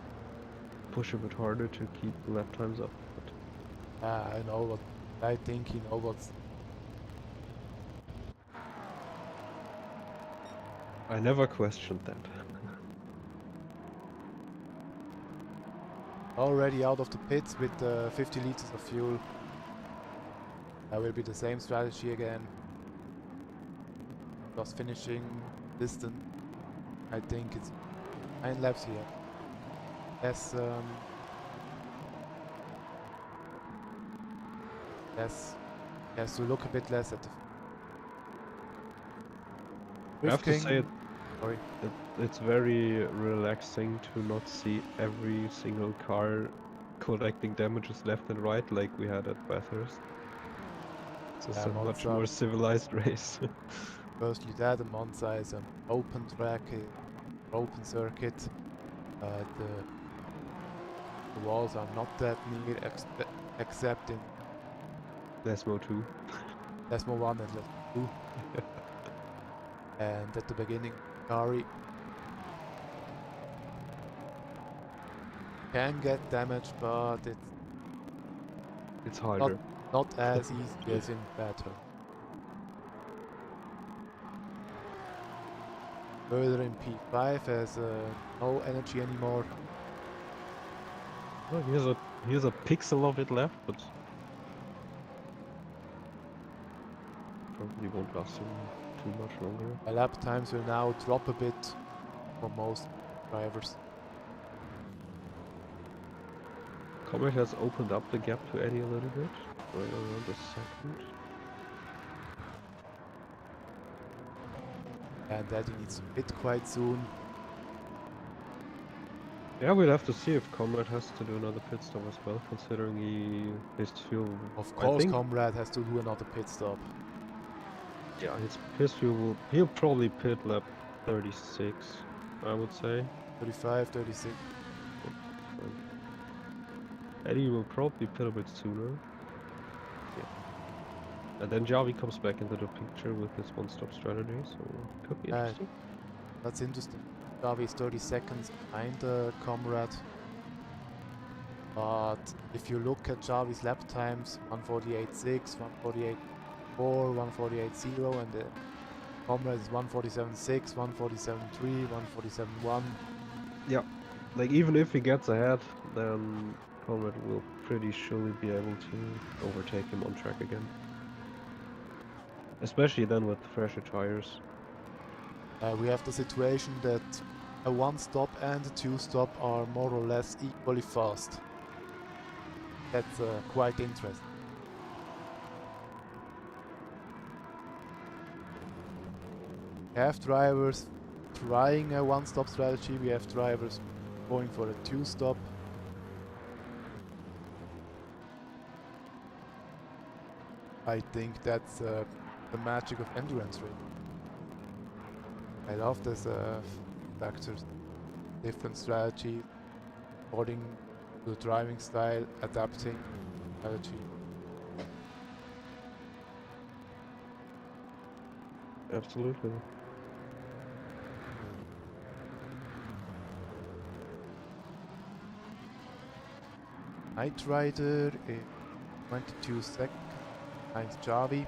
push a bit harder to keep lap times up. But I know what I think he knows what's. I never questioned that. Already out of the pits with 50 liters of fuel. That will be the same strategy again. Just finishing distant. I think it's 9 laps here. Yes, yes, to look a bit less at the. I have to say sorry. It's very relaxing to not see every single car collecting damages left and right like we had at Bathurst. It's just a much more civilized race. Firstly that, and Monza is an open track, open circuit. The walls are not that near except in Lesmo 2. Lesmo 1 and Lesmo 2. And at the beginning, Kari can get damaged, but it's harder. Not as easy as in battle. Further in P5 has no energy anymore. Well, here's a pixel of it left, but probably won't last him too much longer. Lap times will now drop a bit for most drivers. Comet has opened up the gap to Eddie a little bit, right around a second. And Eddie needs to pit quite soon. Yeah, we'll have to see if Comrade has to do another pit stop as well, considering his fuel. Of course, Comrade has to do another pit stop. Yeah, his fuel he'll probably pit lap 36, I would say. 35, 36. Eddie will probably pit a bit sooner. Yeah. And then Javi comes back into the picture with his one-stop strategy, so it could be interesting. That's interesting. Javi is 30 seconds behind Comrade. But if you look at Javi's lap times, 148.6, 148, 147.4, 148.0, and the Comrade is 147.6, 147.3, 147.1. Yeah, like even if he gets ahead, then Conrad will pretty surely be able to overtake him on track again. Especially then with fresher tires. We have the situation that a 1-stop and a 2-stop are more or less equally fast. That's quite interesting. We have drivers trying a 1-stop strategy, we have drivers going for a 2-stop. I think that's the magic of endurance racing. I love this factors, different strategy, according to the driving style, adapting strategy. Absolutely. Knight Rider in 22 seconds behind Javi.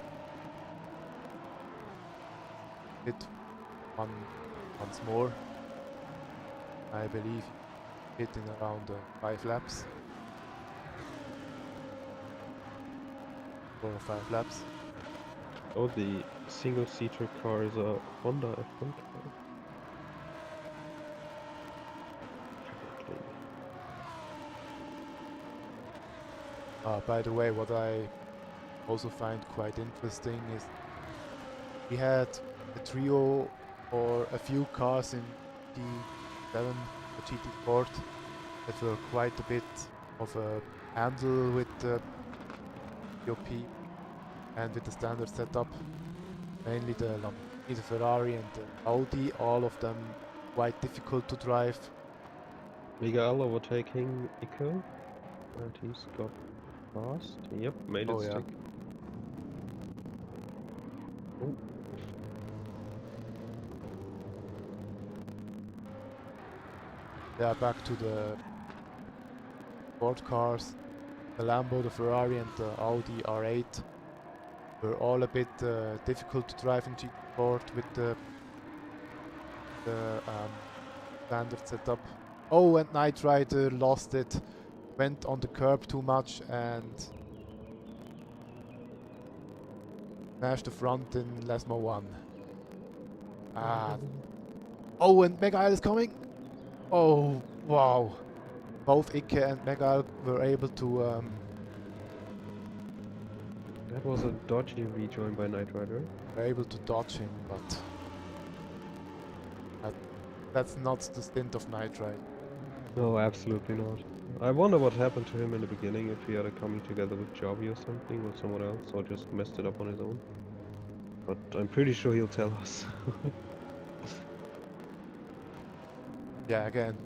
Hit once more. I believe hit in around 5 laps. 4 or 5 laps. Oh, the single-seater car is a Honda, I think. By the way, what I also find quite interesting is we had a trio or a few cars in GT7 or GT Sport that were quite a bit of a handle with the DOP and with the standard setup. Mainly the Lamborghini, the Ferrari and the Audi, all of them quite difficult to drive. Miguel overtaking Ico, and he's got past. Yep, made it stick. Oh. Yeah, back to the sport cars. The Lambo, the Ferrari and the Audi R8 were all a bit difficult to drive in GT Sport with the standard setup. Oh, and Knight Rider lost it, went on the curb too much and smashed the front in Lesmo 1. Oh, and Megail is coming! Oh, wow! Both Ike and Megail were able to... That was a dodgy rejoin by Knight Rider. were able to dodge him, but... that's not the stint of Knight Rider. No, absolutely not. I wonder what happened to him in the beginning, if he had a coming together with Javi or something, or someone else, or just messed it up on his own. But I'm pretty sure he'll tell us. Yeah, again,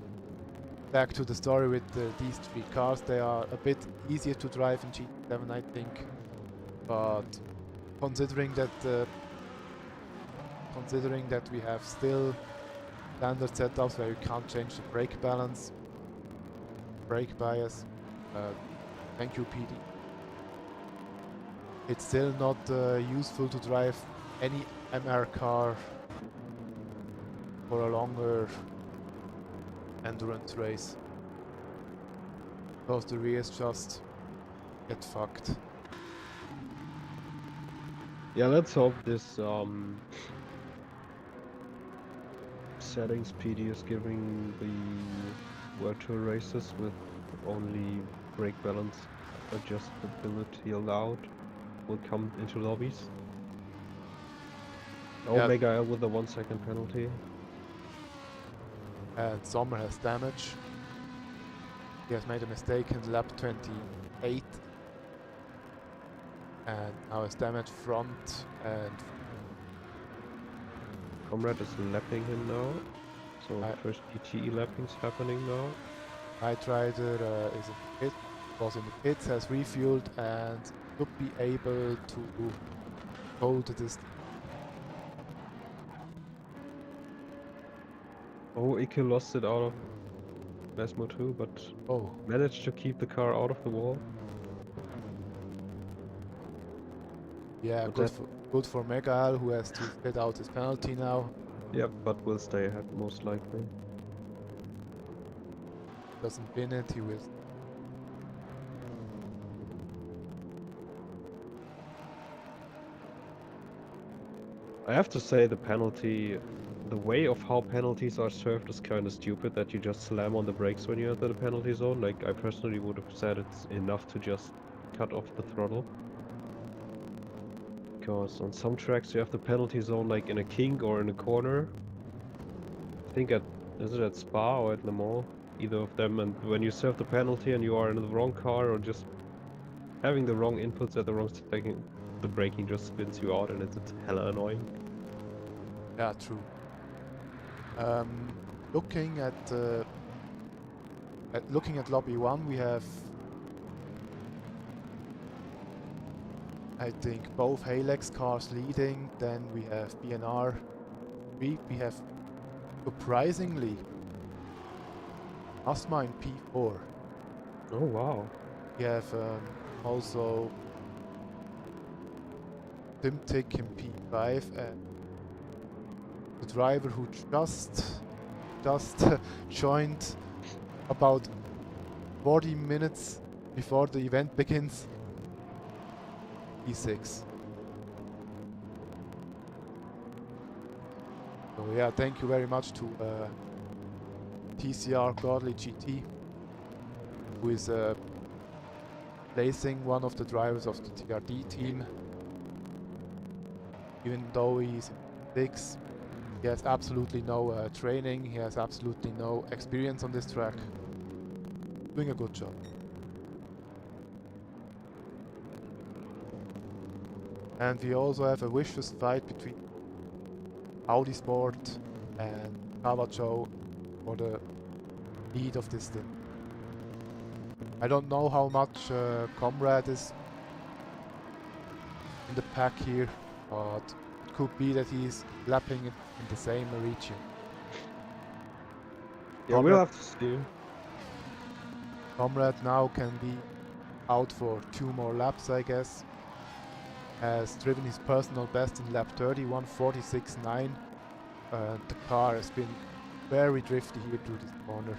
back to the story with these 3 cars. They are a bit easier to drive in GT7, I think. But considering that we have still standard setups where you can't change the brake balance, brake bias, thank you PD. It's still not useful to drive any MR car for a longer endurance race, because the rears just get fucked. Yeah, let's hope this settings PD is giving the virtual races with only brake balance adjustability allowed will come into lobbies. Oh, Yeah. Mega with a 1-second penalty. And Sommer has damage. He has made a mistake in lap 28. And now has damage front and... Comrade is lapping him now. So first PTE lapping's happening now. Knight Rider is in the pit, was in the pits, has refueled and should be able to hold the distance. Oh, Ike lost it out of Lesmo 2, but managed to keep the car out of the wall. Yeah, But good that, for Megal, who has to spit out his penalty now. yep, but will stay ahead most likely. Doesn't win it, he will. I have to say the penalty, the way of how penalties are served is kind of stupid, that you just slam on the brakes when you enter the penalty zone. Like, I personally would have said it's enough to just cut off the throttle. Because on some tracks you have the penalty zone like in a kink or in a corner. I think is it at Spa or at Le Mans? Either of them, and when you serve the penalty and you are in the wrong car or just having the wrong inputs at the wrong second, the braking just spins you out and it's hella annoying. Yeah, true. Looking at lobby 1, we have, I think, both Halex cars leading. Then we have BNR. We have, surprisingly, Asma in P4. Oh wow. We have also Simtic in P5, and the driver who just joined about 40 minutes before the event begins, P6. So yeah, thank you very much to TCR Godly GT, who is placing one of the drivers of the TRD team. Even though he's 6, he has absolutely no training, he has absolutely no experience on this track. Doing a good job. And we also have a vicious fight between Audi Sport and Cavacho for the lead of this thing. I don't know how much Comrade is in the pack here, but it could be that he's lapping it in the same region. Yeah, we'll have to see. Comrade now can be out for 2 more laps, I guess. Has driven his personal best in lap 30, 1:46.9. The car has been very drifty here through this corner.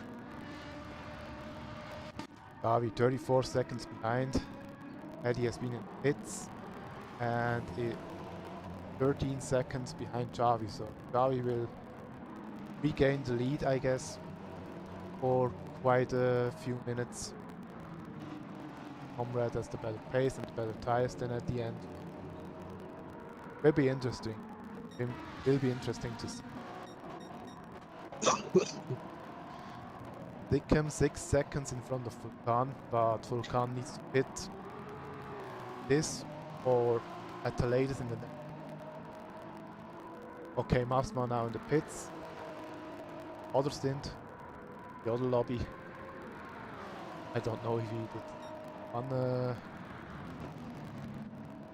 Gavi 34 seconds behind. Eddie has been in pits and 13 seconds behind Javi, so Javi will regain the lead, I guess, for quite a few minutes. Comrade has the better pace and the better tires than at the end. Will be interesting. Will be interesting to see. Dickham 6 seconds in front of Vulcan, but Vulcan needs to pit this or at the latest in the next. Okay, Masma now in the pits. Other stint, the other lobby. I don't know if he did one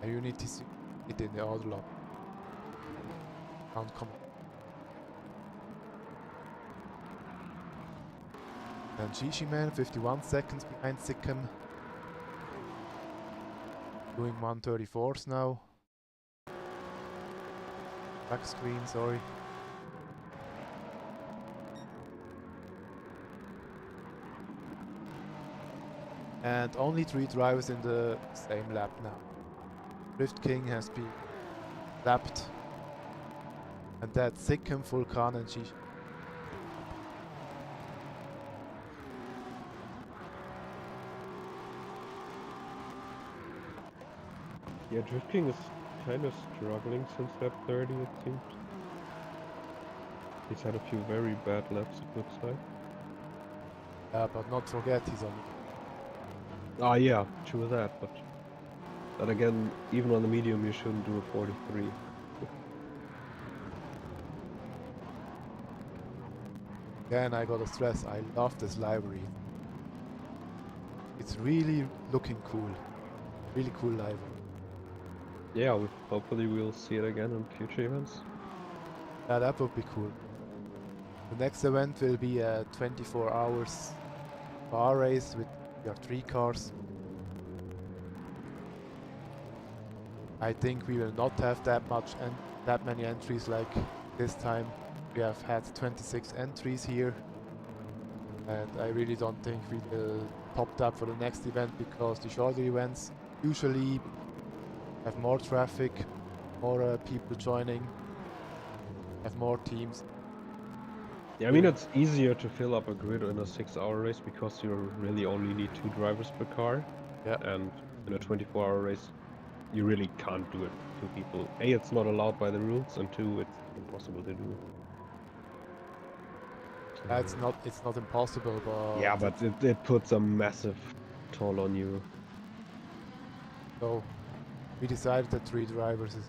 Unity it in the other lobby. Can't come. And Shishiman 51 seconds behind Sikkim. Doing 134s now. Back screen, sorry. And only 3 drivers in the same lap now. Drift King has been lapped. And that's Sikkim, Vulcan and Shish. Yeah, Drift King is kind of struggling since lap 30, it seems. He's had a few very bad laps, it looks like. Yeah, but not forget he's on. Ah, yeah, true that, but then again, even on the medium, you shouldn't do a 43. Again, I gotta stress, I love this library. It's really looking cool. Really cool library. Yeah, hopefully we'll see it again in future events. Yeah, that would be cool. The next event will be a 24 hours bar race with your 3 cars. I think we will not have that much and that many entries like this time. We have had 26 entries here, and I really don't think we will top that for the next event, because the shorter events usually have more traffic, more people joining, have more teams. Yeah, I mean, it's easier to fill up a grid in a 6-hour race because you really only need 2 drivers per car. Yeah. And in a 24-hour race, you really can't do it with 2 people. A, it's not allowed by the rules, and 2, it's impossible to do. So, It's not impossible, but yeah, but it puts a massive toll on you. so we decided that 3 drivers is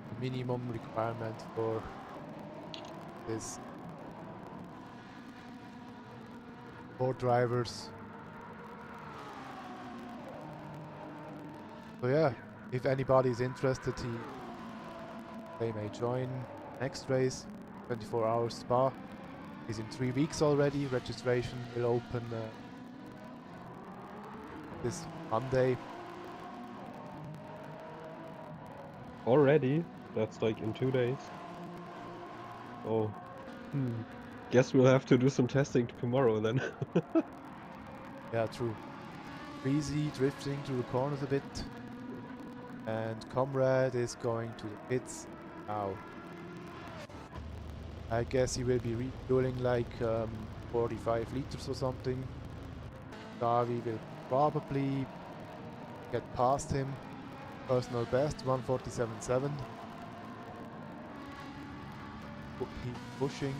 the minimum requirement for this. 4 drivers. So yeah, if anybody is interested, they may join next race, 24 hours Spa. Is in 3 weeks already. Registration will open this Monday. Already? That's like in 2 days. Oh. Guess we'll have to do some testing tomorrow then. Yeah, true. Breezy drifting through the corners a bit. And Comrade is going to the pits now. I guess he will be refueling like 45 liters or something. Davi will probably get past him. Personal best 147.7. He's pushing.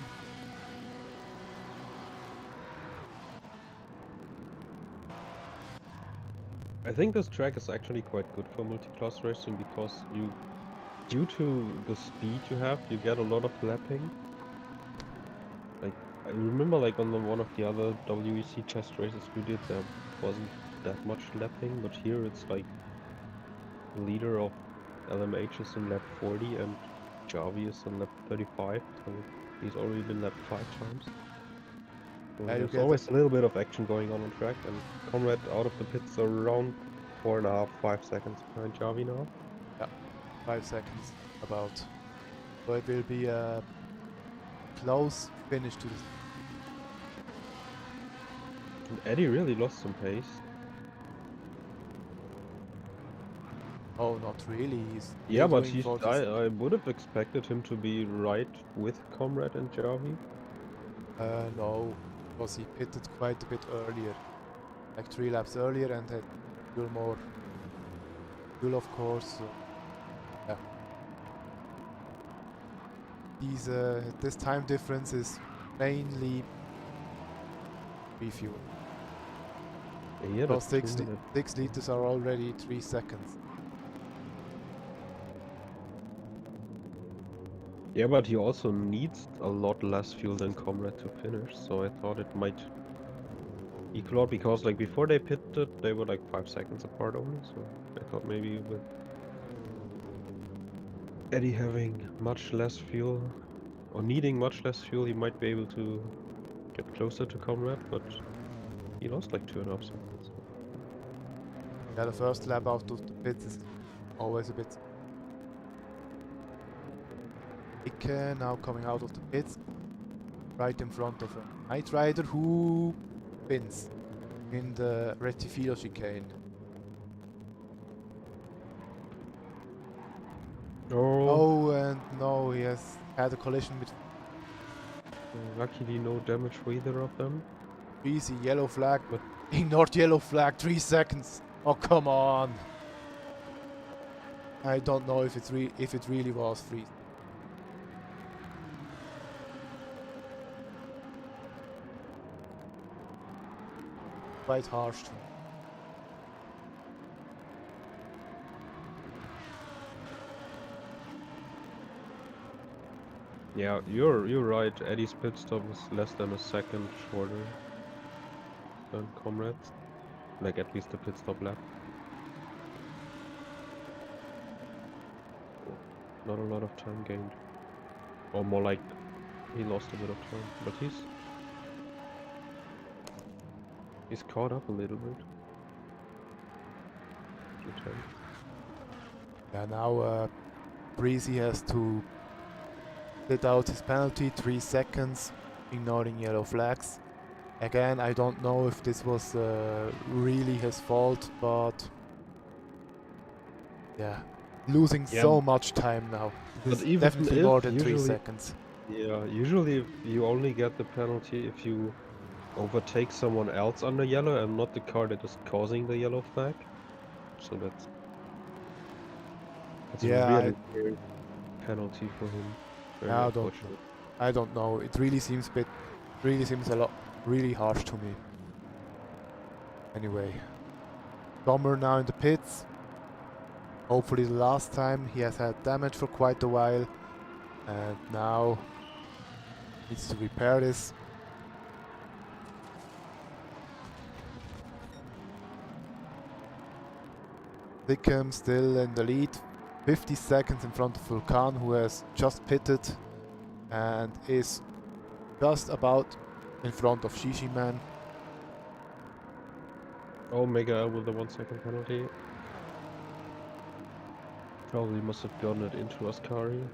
I think this track is actually quite good for multi-class racing because due to the speed you have, you get a lot of lapping. Like, I remember like on one of the other WEC test races we did, there wasn't that much lapping, but here it's like the leader of LMH is in lap 40 and Javi is in lap 35, so he's already been lapped 5 times. So Yeah, there's always a little bit of action going on track, and Conrad out of the pits around 4.5, 5 seconds behind Javi now. Yeah, 5 seconds about. So it will be a close finish to this. And Eddie really lost some pace. Oh, not really. He's Yeah, but doing I would have expected him to be right with Comrade and Javi. No, because he pitted quite a bit earlier, like 3 laps earlier, and had fuel more fuel, of course. So, yeah. This time difference is mainly refuel. Yeah, Because that's 6 liters are already 3 seconds. Yeah, but he also needs a lot less fuel than Comrade to finish, so I thought it might equal out, because like before they pitted, they were like 5 seconds apart only, so I thought maybe with Eddie having much less fuel, or needing much less fuel, he might be able to get closer to Comrade, but he lost like 2.5 seconds. So. Yeah, the first lap out of the pits is always a bit. Ike now coming out of the pits, right in front of a Night Rider who wins in the Rettifilo chicane. Oh, and no, he has had a collision with. Luckily, no damage for either of them. Easy yellow flag, but ignored yellow flag. 3 seconds. Oh, come on! I don't know if it really was free. Quite harsh. Yeah, you're right. Eddie's pit stop is less than a second shorter than Comrade's. Like at least the pit stop lap. Not a lot of time gained. Or more like he lost a bit of time. But he's caught up a little bit. Yeah, now Breezy has to sit out his penalty, 3 seconds, ignoring yellow flags. Again, I don't know if this was really his fault, but yeah, losing Yeah, so much time now. This but is even definitely if more than 3 usually, seconds. yeah, usually if you only get the penalty if you overtake someone else under yellow and not the car that is causing the yellow flag. So that's a Yeah, really weird penalty for him. Very I don't know. unfortunate. I don't know. It really seems a lot, really harsh to me. Anyway, Sommer now in the pits. Hopefully the last time. He has had damage for quite a while, and now needs to repair this. Dickham still in the lead, 50 seconds in front of Vulcan, who has just pitted and is just about in front of Shishi Man. Oh, Mega with the 1 second penalty. Probably must have gotten it into Ascari.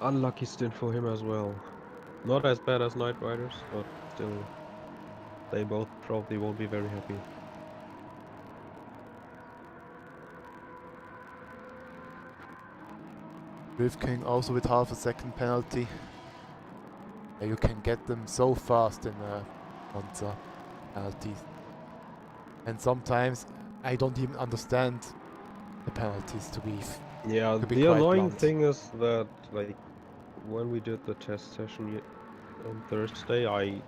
Unlucky stint for him as well. Not as bad as Knight Riders, but still, they both probably won't be very happy. Drift King also with half a second penalty. Yeah, you can get them so fast in Monza penalties. And sometimes I don't even understand the penalties to be Yeah, the quite annoying blunt. thing is that, like, when we did the test session on Thursday, I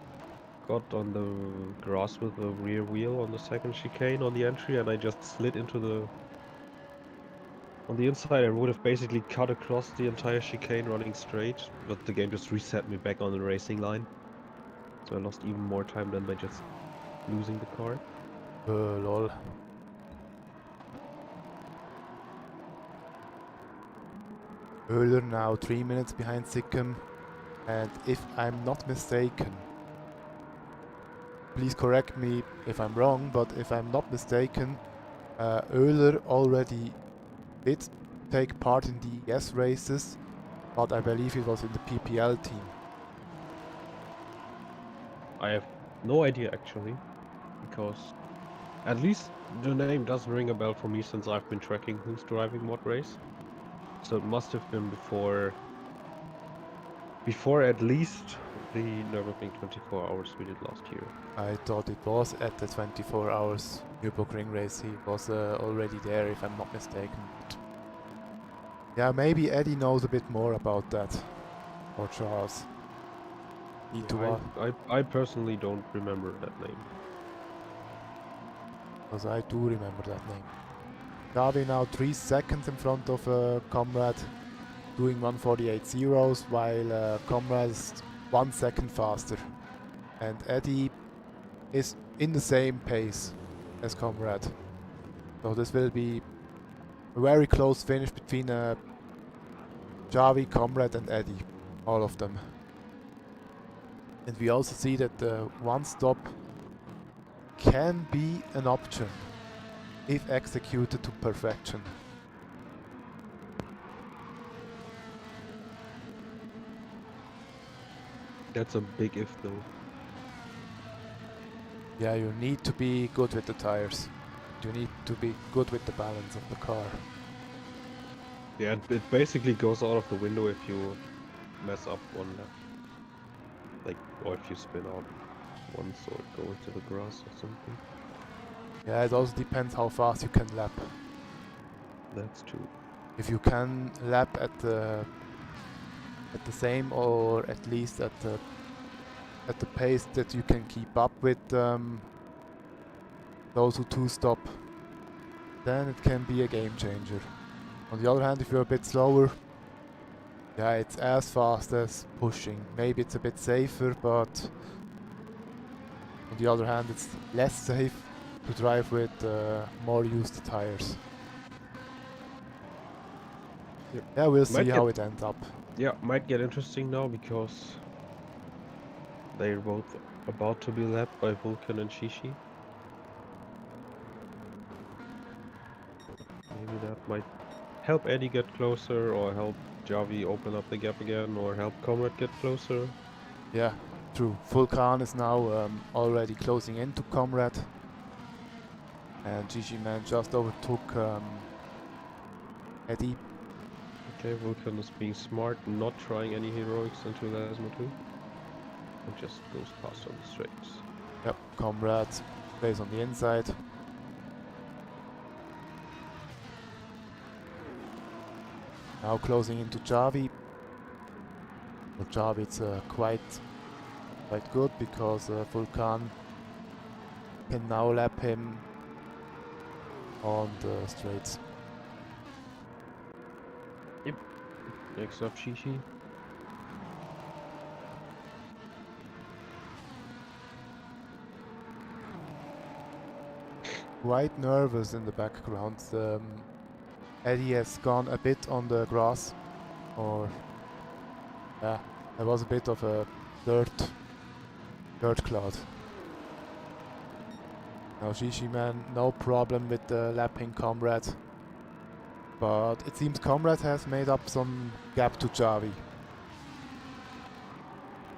got on the grass with the rear wheel on the second chicane on the entry, and I just slid into on the inside. I would have basically cut across the entire chicane running straight, but the game just reset me back on the racing line. So I lost even more time than by just losing the car. Lol. Euler now 3 minutes behind Sikkim, and if I'm not mistaken, please correct me if I'm wrong, but if I'm not mistaken, Euler already did take part in DES races, but I believe it was in the PPL team. I have no idea actually, because at least the name does ring a bell for me since I've been tracking who's driving what race. So it must have been before at least the Nürburgring 24 hours we did last year. I thought it was at the 24 hours Nürburgring race. He was already there, if I'm not mistaken. But yeah, maybe Eddie knows a bit more about that, or Charles. Need to Yeah, I personally don't remember that name. because I do remember that name. Gavi now 3 seconds in front of Comrade, doing 148 zeros, while Comrade is 1 second faster. And Eddie is in the same pace as Comrade. So this will be a very close finish between Javi, Comrade and Eddie, all of them. And we also see that the one stop can be an option if executed to perfection. That's a big if though. Yeah, you need to be good with the tires. You need to be good with the balance of the car. Yeah, it basically goes out of the window if you mess up one lap. Like, or if you spin out once or go into the grass or something. Yeah, it also depends how fast you can lap. That's true. If you can lap at the same, or at least at the pace that you can keep up with those who two-stop, then it can be a game changer. On the other hand, if you're a bit slower, yeah, it's as fast as pushing. Maybe it's a bit safer, but on the other hand, it's less safe to drive with more used tires. Yep. Yeah, we'll see how it ends up. Yeah, might get interesting now because they're both about to be lapped by Vulcan and Shishi. maybe that might help Eddie get closer, or help Javi open up the gap again, or help Comrade get closer. Yeah, true. Vulcan is now already closing into Comrade. And GG Man just overtook Eddie. Okay, Vulcan is being smart, not trying any heroics into Lasmo 2. And just goes past on the straights. Yep, Comrade stays on the inside. Now closing into Javi. For Javi it's quite good because Vulcan can now lap him on the straights. Yep. Next up, Shishi. Quite nervous in the background. Eddie has gone a bit on the grass, or yeah, there was a bit of a dirt cloud. Now Shishi Man, no problem with the lapping Comrade, but it seems Comrade has made up some gap to Javi.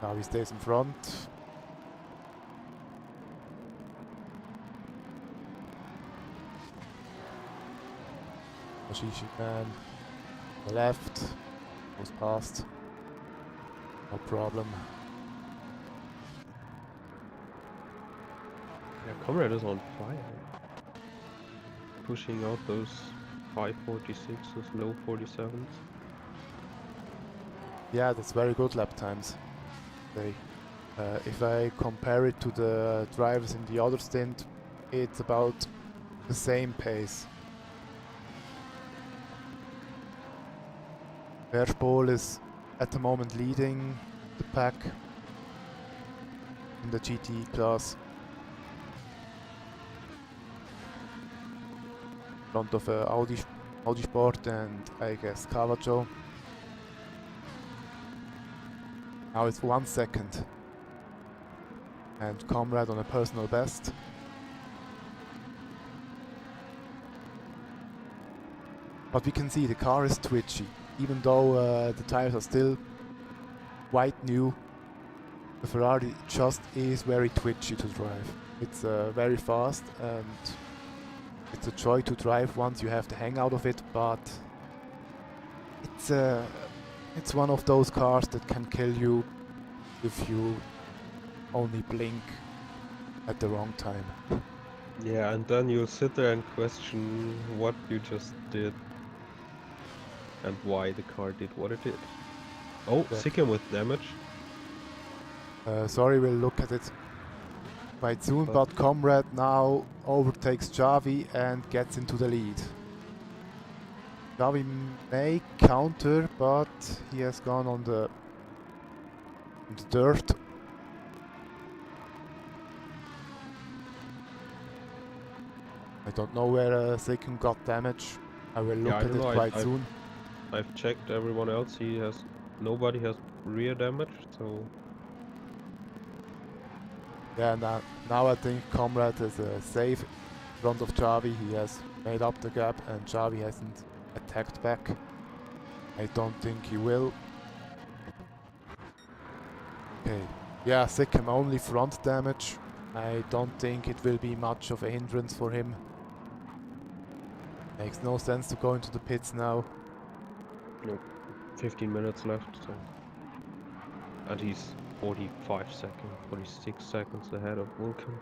Javi stays in front. Shishi Man, the left, goes past, no problem. Yeah, Comrade is on fire. Pushing out those 546s, low 47s. Yeah, that's very good lap times. If I compare it to the drivers in the other stint, it's about the same pace. Verspol is at the moment leading the pack in the GT class. In front of Audi Sport and I guess Cavaggio. Now it's 1 second. And Comrade on a personal best. But we can see the car is twitchy. Even though the tires are still quite new, the Ferrari just is very twitchy to drive. It's very fast and it's a joy to drive once you have the hang out of it, but it's one of those cars that can kill you if you only blink at the wrong time. Yeah, and then you'll sit there and question what you just did and why the car did what it did. Oh, Sikkim with damage. Sorry, we'll look at it quite soon, but Comrade now overtakes Javi and gets into the lead. Javi may counter, but he has gone on the dirt. I don't know where Sikkim got damage. I will look at it quite soon. I've checked everyone else. Nobody has rear damage, so yeah. Now I think Comrade is safe in front of Javi. He has made up the gap, and Javi hasn't attacked back. I don't think he will. Okay. Yeah, Sikkim only front damage. I don't think it will be much of a hindrance for him. Makes no sense to go into the pits now. Nope. 15 minutes left, so. And he's 46 seconds ahead of Vulcan.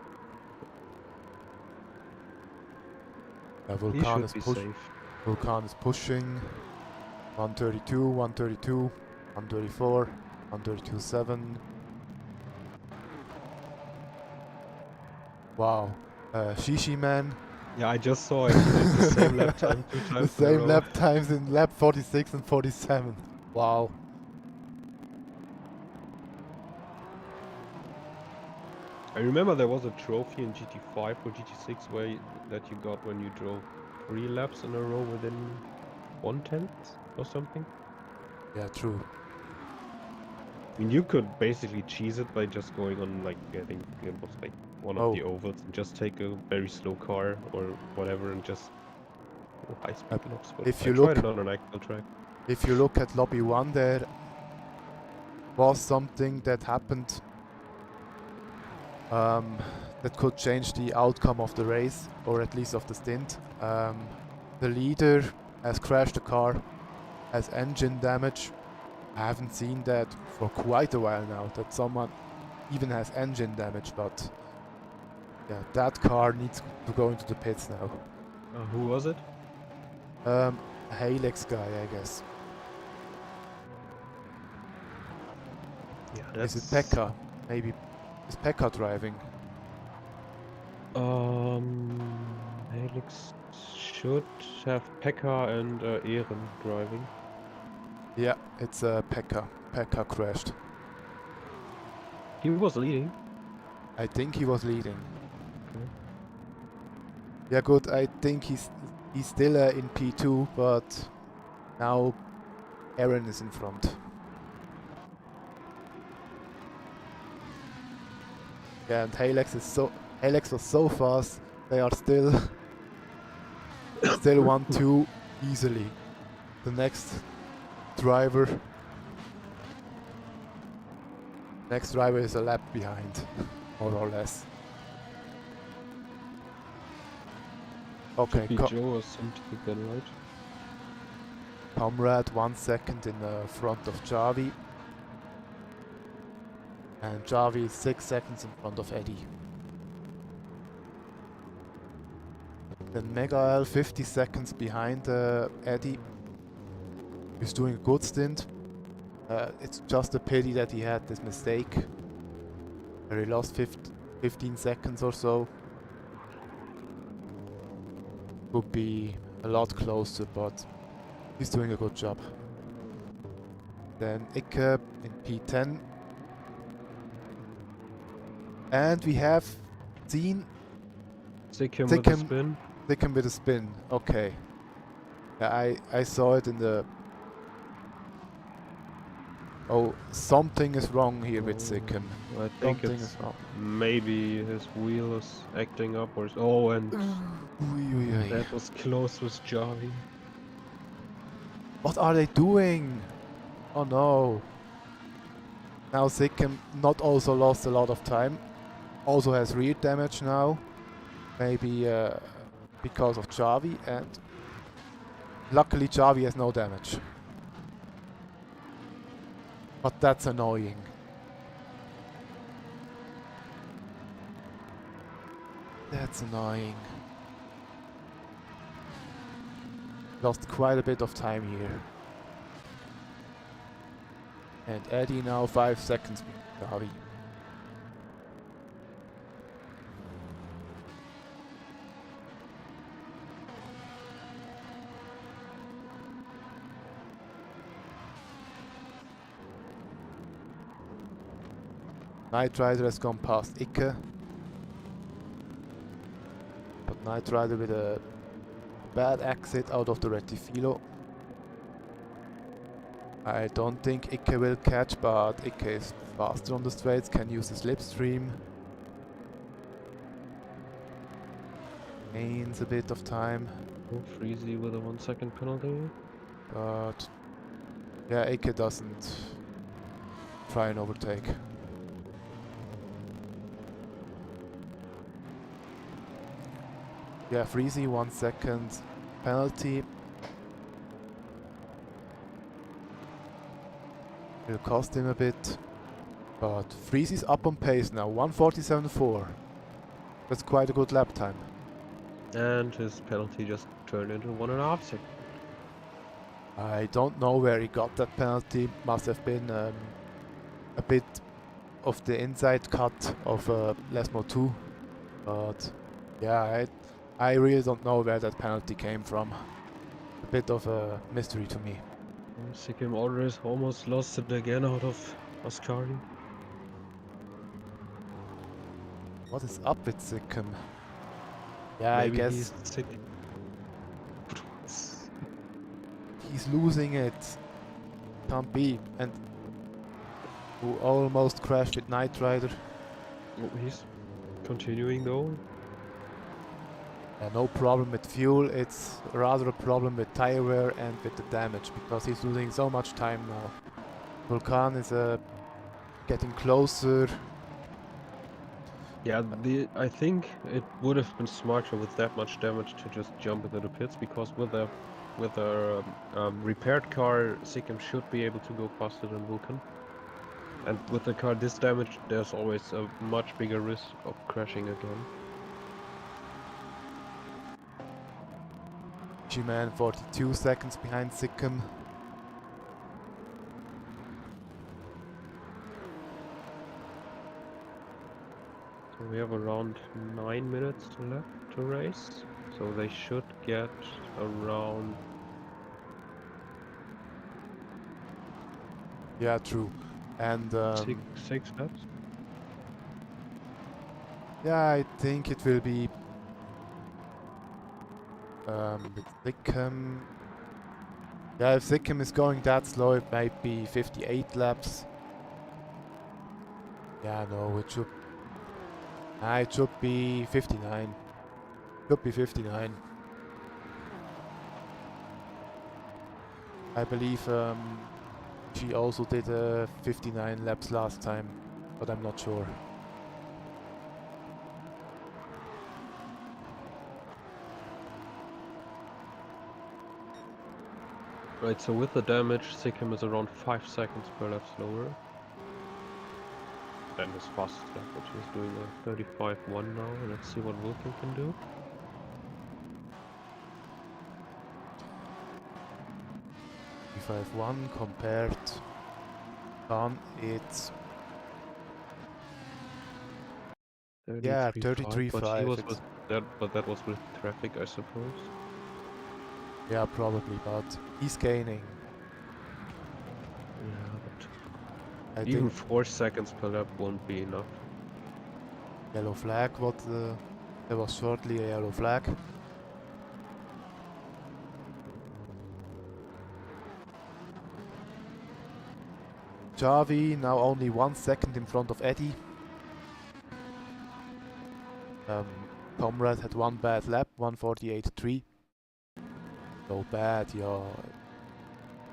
Vulcan is pushing. 132, 132, 134, 132.7. Wow. Shishi Man. Yeah, I just saw it. The same lap time 2 times. The same lap times in lap 46 and 47. Wow. I remember there was a trophy in GT5 or GT6 that you got when you drove 3 laps in a row within 1/10 or something. Yeah, true. I mean, you could basically cheese it by just going on, like, I think it was like one of the ovals and just take a very slow car or whatever and just high-speed lobs, but if I you tried look, it on an actual track. if you look at lobby 1, there was something that happened that could change the outcome of the race, or at least of the stint. The leader has crashed the car, has engine damage. I haven't seen that for quite a while now, that someone even has engine damage, but yeah, that car needs to go into the pits now. Who was it? Helix guy, I guess. Yeah, Is it that's... Pekka? Maybe. Is Pekka driving? Helix should have Pekka and Ehren driving. Yeah, it's Pekka. Pekka crashed. He was leading. I think he was leading. Okay. Yeah, good. I think he's still in P2, but now Aaron is in front. Yeah, and Helix was so fast. They are still 1-2 easily. The next driver is a lap behind, more or less. Okay, Should be Joe or something then, right? Comrade 1 second in front of Javi. And Javi is 6 seconds in front of Eddie. Then Mega L 50 seconds behind Eddie. He's doing a good stint. It's just a pity that he had this mistake, where he lost 15 seconds or so. Would be a lot closer, but he's doing a good job. Then Icke in P10. And we have seen Sikkim with a spin. Sikkim with a spin. Okay. Yeah, I saw it in the... Oh, something is wrong here with Sikkim. I think Something it's is wrong. maybe his wheel is acting up or... Oh, and that was close with Javi. What are they doing? Oh no. Now Sikkim not also lost a lot of time. Also has rear damage now. Maybe because of Javi, and luckily Javi has no damage. But that's annoying. That's annoying. Lost quite a bit of time here. And Eddie now 5 seconds behind Javi. Knight Rider has gone past Icke. But Knight Rider with a bad exit out of the Retifilo. I don't think Icke will catch, but Icke is faster on the straights, can use the slipstream. Gains a bit of time. Oh, Freezy with a 1 second penalty. But yeah, Icke doesn't try and overtake. Yeah, Freezy 1 second penalty. Will cost him a bit. But Freezy's up on pace now, 1:47.4. That's quite a good lap time. And his penalty just turned into 1.5 seconds. I don't know where he got that penalty. Must have been a bit of the inside cut of Lesmo 2. But yeah, I really don't know where that penalty came from. A bit of a mystery to me. Sikkim almost lost it again out of Ascari. What is up with Sikkim? Yeah, Maybe I guess he's sick. he's losing it. Can't be. And who almost crashed with Knight Rider. Oh, he's continuing though. No problem with fuel, it's rather a problem with tire wear and with the damage, because he's losing so much time now. Vulcan is getting closer. Yeah, I think it would have been smarter with that much damage to just jump into the pits, because with a repaired car, Sikkim should be able to go faster than Vulcan. And with the car this damaged, there's always a much bigger risk of crashing again. G-Man 42 seconds behind Sikkim. So we have around 9 minutes left to race. So they should get around... Yeah, true. And six laps? yeah, I think it will be with Sikkim. Yeah, if Sikkim is going that slow, it might be 58 laps. Yeah, no, it should. It should be 59. Should be 59. I believe she also did 59 laps last time, but I'm not sure. Right, so with the damage, Sikkim is around 5 seconds per lap slower than his fastest lap, which is doing a 35.1 now. Let's see what Vulcan can do. .351 compared on it's 33.5. But he was with that, but that was with traffic, I suppose. Yeah, probably, but he's gaining. Yeah, but I even think 4 seconds per lap won't be enough. yellow flag. There was shortly a yellow flag. Javi now only 1 second in front of Eddie. Comrade had one bad lap, 148.3. So bad, yeah.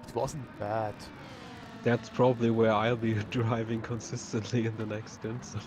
It wasn't bad. That's probably where I'll be driving consistently in the next stint. So.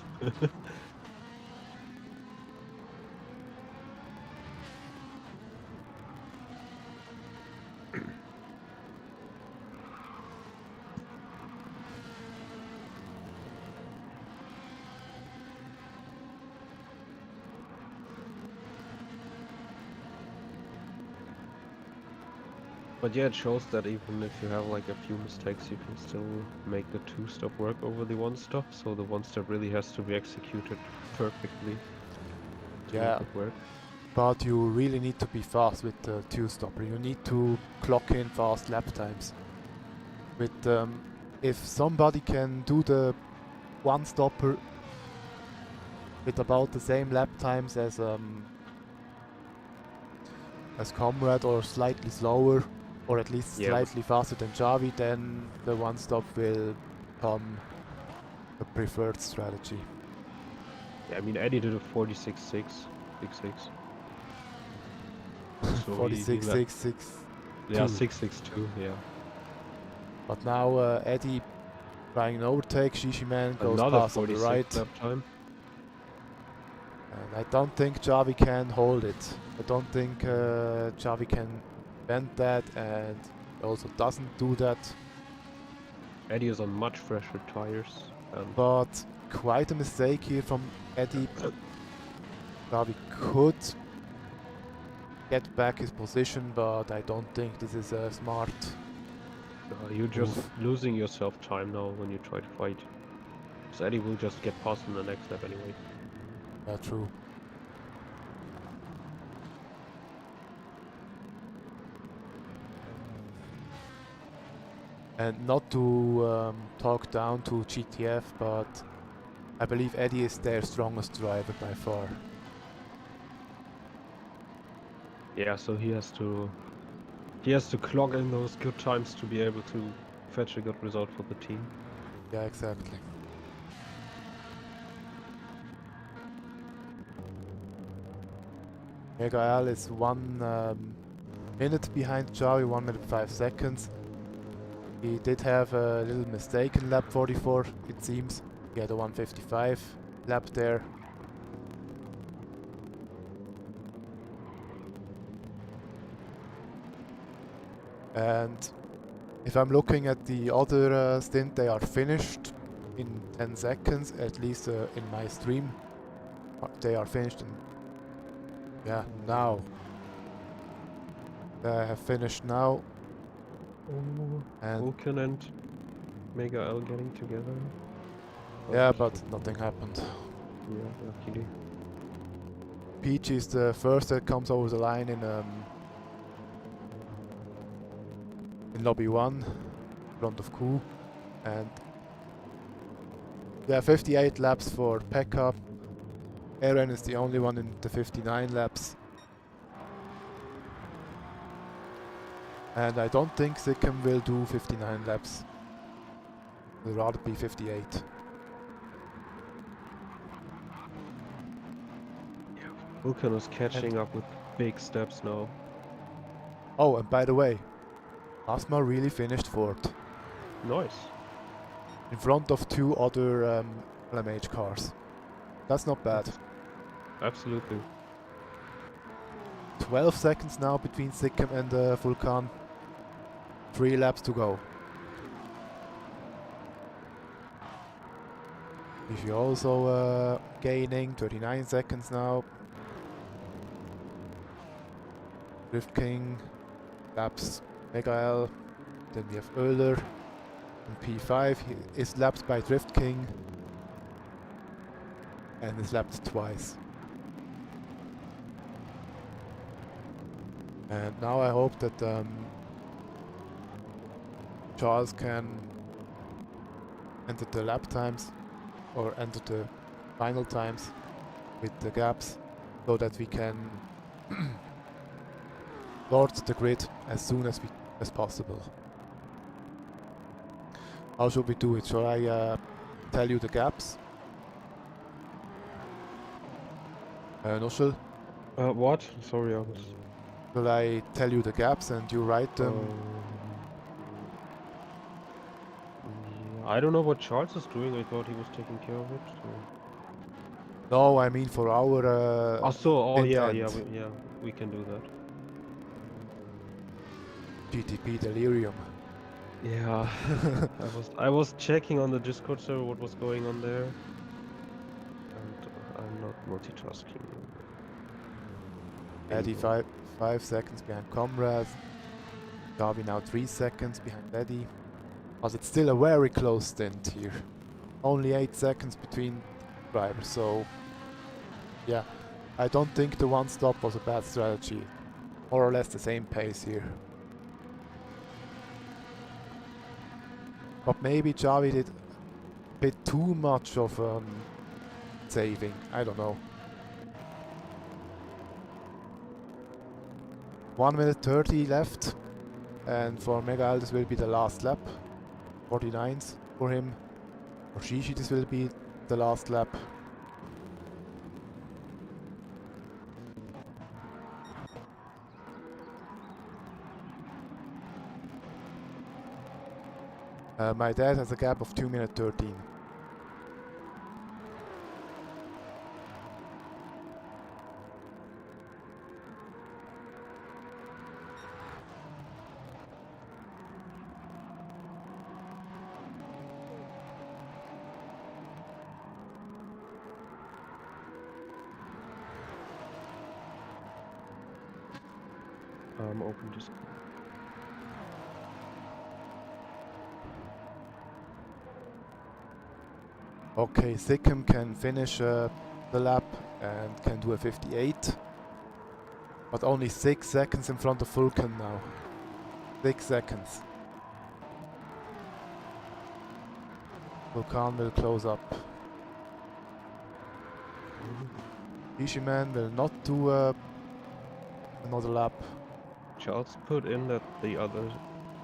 But yeah, it shows that even if you have like a few mistakes, you can still make the two-stop work over the one-stop. So the one-stop really has to be executed perfectly to make it work. But you really need to be fast with the two-stopper. You need to clock in fast lap times. With if somebody can do the one-stopper with about the same lap times as Comrade, or slightly slower, or at least slightly faster than Javi, then the one-stop will become a preferred strategy. Yeah, I mean Eddie did a 46.6, 6.6. So 46.662. Yeah, 6.62. Yeah. But now Eddie trying an overtake. Shishiman goes Another past on the right. lap time. And I don't think Javi can hold it. I don't think Javi can bend that, and also doesn't do that. Eddie is on much fresher tires. But quite a mistake here from Eddie. Javi could get back his position, but I don't think this is a smart. You're just losing yourself time now when you try to fight. Because Eddie will just get past in the next lap anyway. Yeah, true. And not to talk down to GTF, but I believe Eddie is their strongest driver by far. Yeah, so he has to clock in those good times to be able to fetch a good result for the team. Yeah, exactly. Mega is 1 minute behind Xavi, 1 minute 5 seconds. He did have a little mistake in lap 44, it seems. He had a 1:55 lap there. And if I'm looking at the other stint, they are finished in 10 seconds, at least in my stream. They are finished in... yeah, now. They have finished now. And Vulcan and Mega L getting together. yeah, but nothing happened. Yeah, luckily. Peach is the first that comes over the line in lobby 1, in front of Q, and yeah, 58 laps for Pekka. Eren is the only one in the 59 laps. And I don't think Sikkim will do 59 laps. Will rather be 58. Vulcan is catching up with big steps now. Oh, and by the way, Asma really finished 4th. Nice. In front of 2 other LMH cars. That's not bad. Absolutely. 12 seconds now between Sikkim and Vulcan. 3 laps to go. If you're also gaining 39 seconds now. Drift King, laps Mega L, then we have Euler in P5. He is lapped by Drift King and is lapped twice. And now I hope that Charles can enter the lap times or enter the final times with the gaps so that we can board the grid as soon as possible. How should we do it? Shall I tell you the gaps? Nushel? What? Sorry, I was... Shall I tell you the gaps and you write them? Yeah, I don't know what Charles is doing. I thought he was taking care of it. So. No, I mean for our yeah, we can do that. GTP Delirium. Yeah, I was checking on the Discord server what was going on there, and I'm not multitasking. Eddie 5 seconds behind Comrade. Darby now 3 seconds behind Eddie. But it's still a very close stint here. Only 8 seconds between drivers, so yeah, I don't think the one stop was a bad strategy. More or less the same pace here. But maybe Xavi did a bit too much of saving, I don't know. 1 minute 30 left, and for Mega this will be the last lap. 49s for him. For Shishi this will be the last lap. My dad has a gap of 2 minute 13. Open Discord. Okay, Sikkim can finish the lap and can do a 58. But only 6 seconds in front of Vulcan now. 6 seconds. Vulcan will close up. Ishiman will not do another lap. Charles put in that the others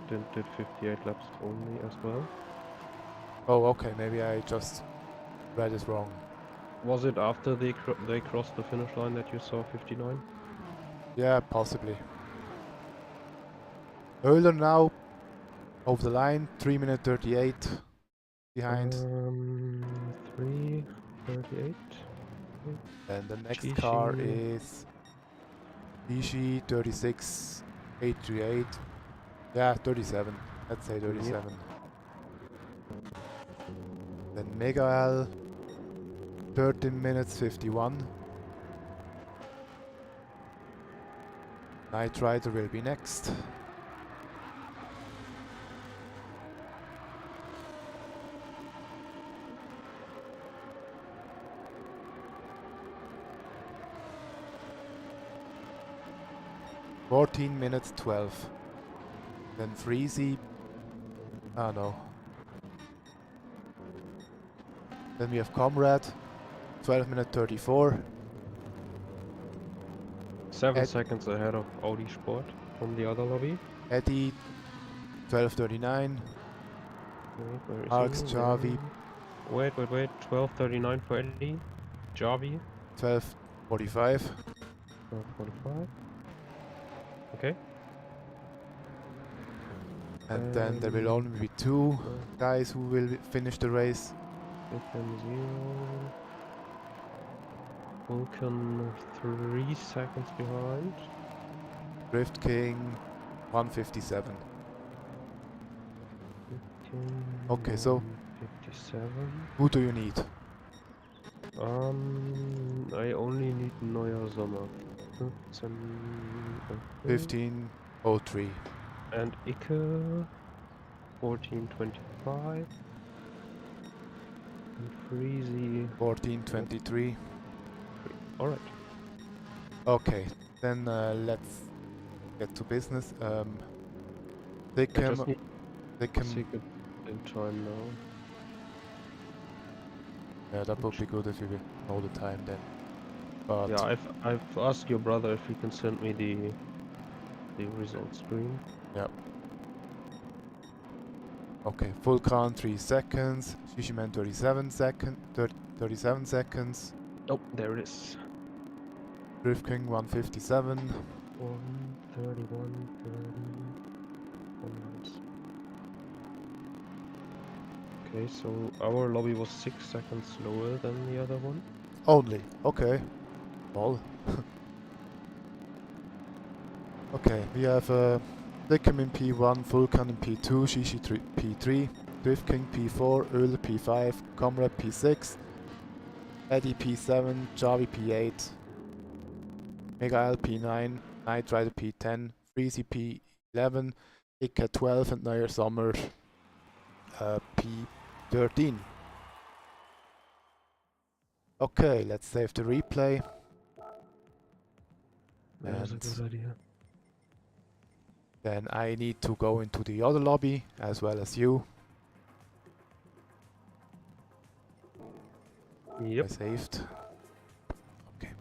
did 58 laps only as well. Oh, okay, maybe I just read it wrong. Was it after they crossed the finish line that you saw 59? Yeah, possibly. Euler now over the line, 3 minute 38 behind. 3:38. And the next car Shishi. is Shishi 36 838. Yeah, 37. Let's say 37. Then Megael 13 minutes 51. Knight Rider will be next. (14 minutes 12). Then Freezy. Ah no. Then we have Comrade 12 minute 34. 7 seconds ahead of Audi Sport from the other lobby. Eddie 12:39. Where is Arx he? Javi Wait. 12:39 for Eddie. Javi. 12:45. 12:45. Okay. And then there will only be two guys who will finish the race. Vulcan 0. Vulcan 3 seconds behind. Drift King 157. Okay, so 57. who do you need? I only need Neuer Sommer. 15:03. And Icke 14:25. And Freezy 14:23. Alright. Okay, then let's get to business. They I can just need they to can take it in time now. yeah, that would be good if you know the time then. But Yeah, I've asked your brother if he can send me the result screen. yeah. Okay, Vulcan 3 seconds, Shishiman 37 seconds, Oh, there it is. Drift King 157, 1:31:30. Okay, so our lobby was 6 seconds slower than the other one. only, okay, well. Okay, we have Dickham in P1, Vulcan in P2, Shishi P3, Drift King P4, Öl P5, Comrade P6, Eddie P7, Javi P8, Megael P9, Knight Rider P10, Freezy P11, Icke 12 and Neuer Sommer P13. Okay, let's save the replay. That's a And good idea. then I need to go into the other lobby as well as you. Yep. I saved. Okay.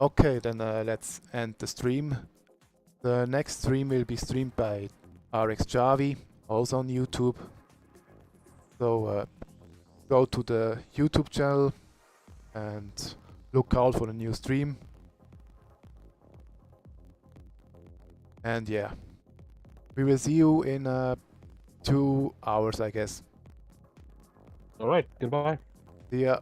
Okay, then let's end the stream. The next stream will be streamed by RX Javi, also on YouTube. So go to the YouTube channel and look out for the new stream. And yeah, we will see you in 2 hours, I guess. Alright, goodbye. See ya.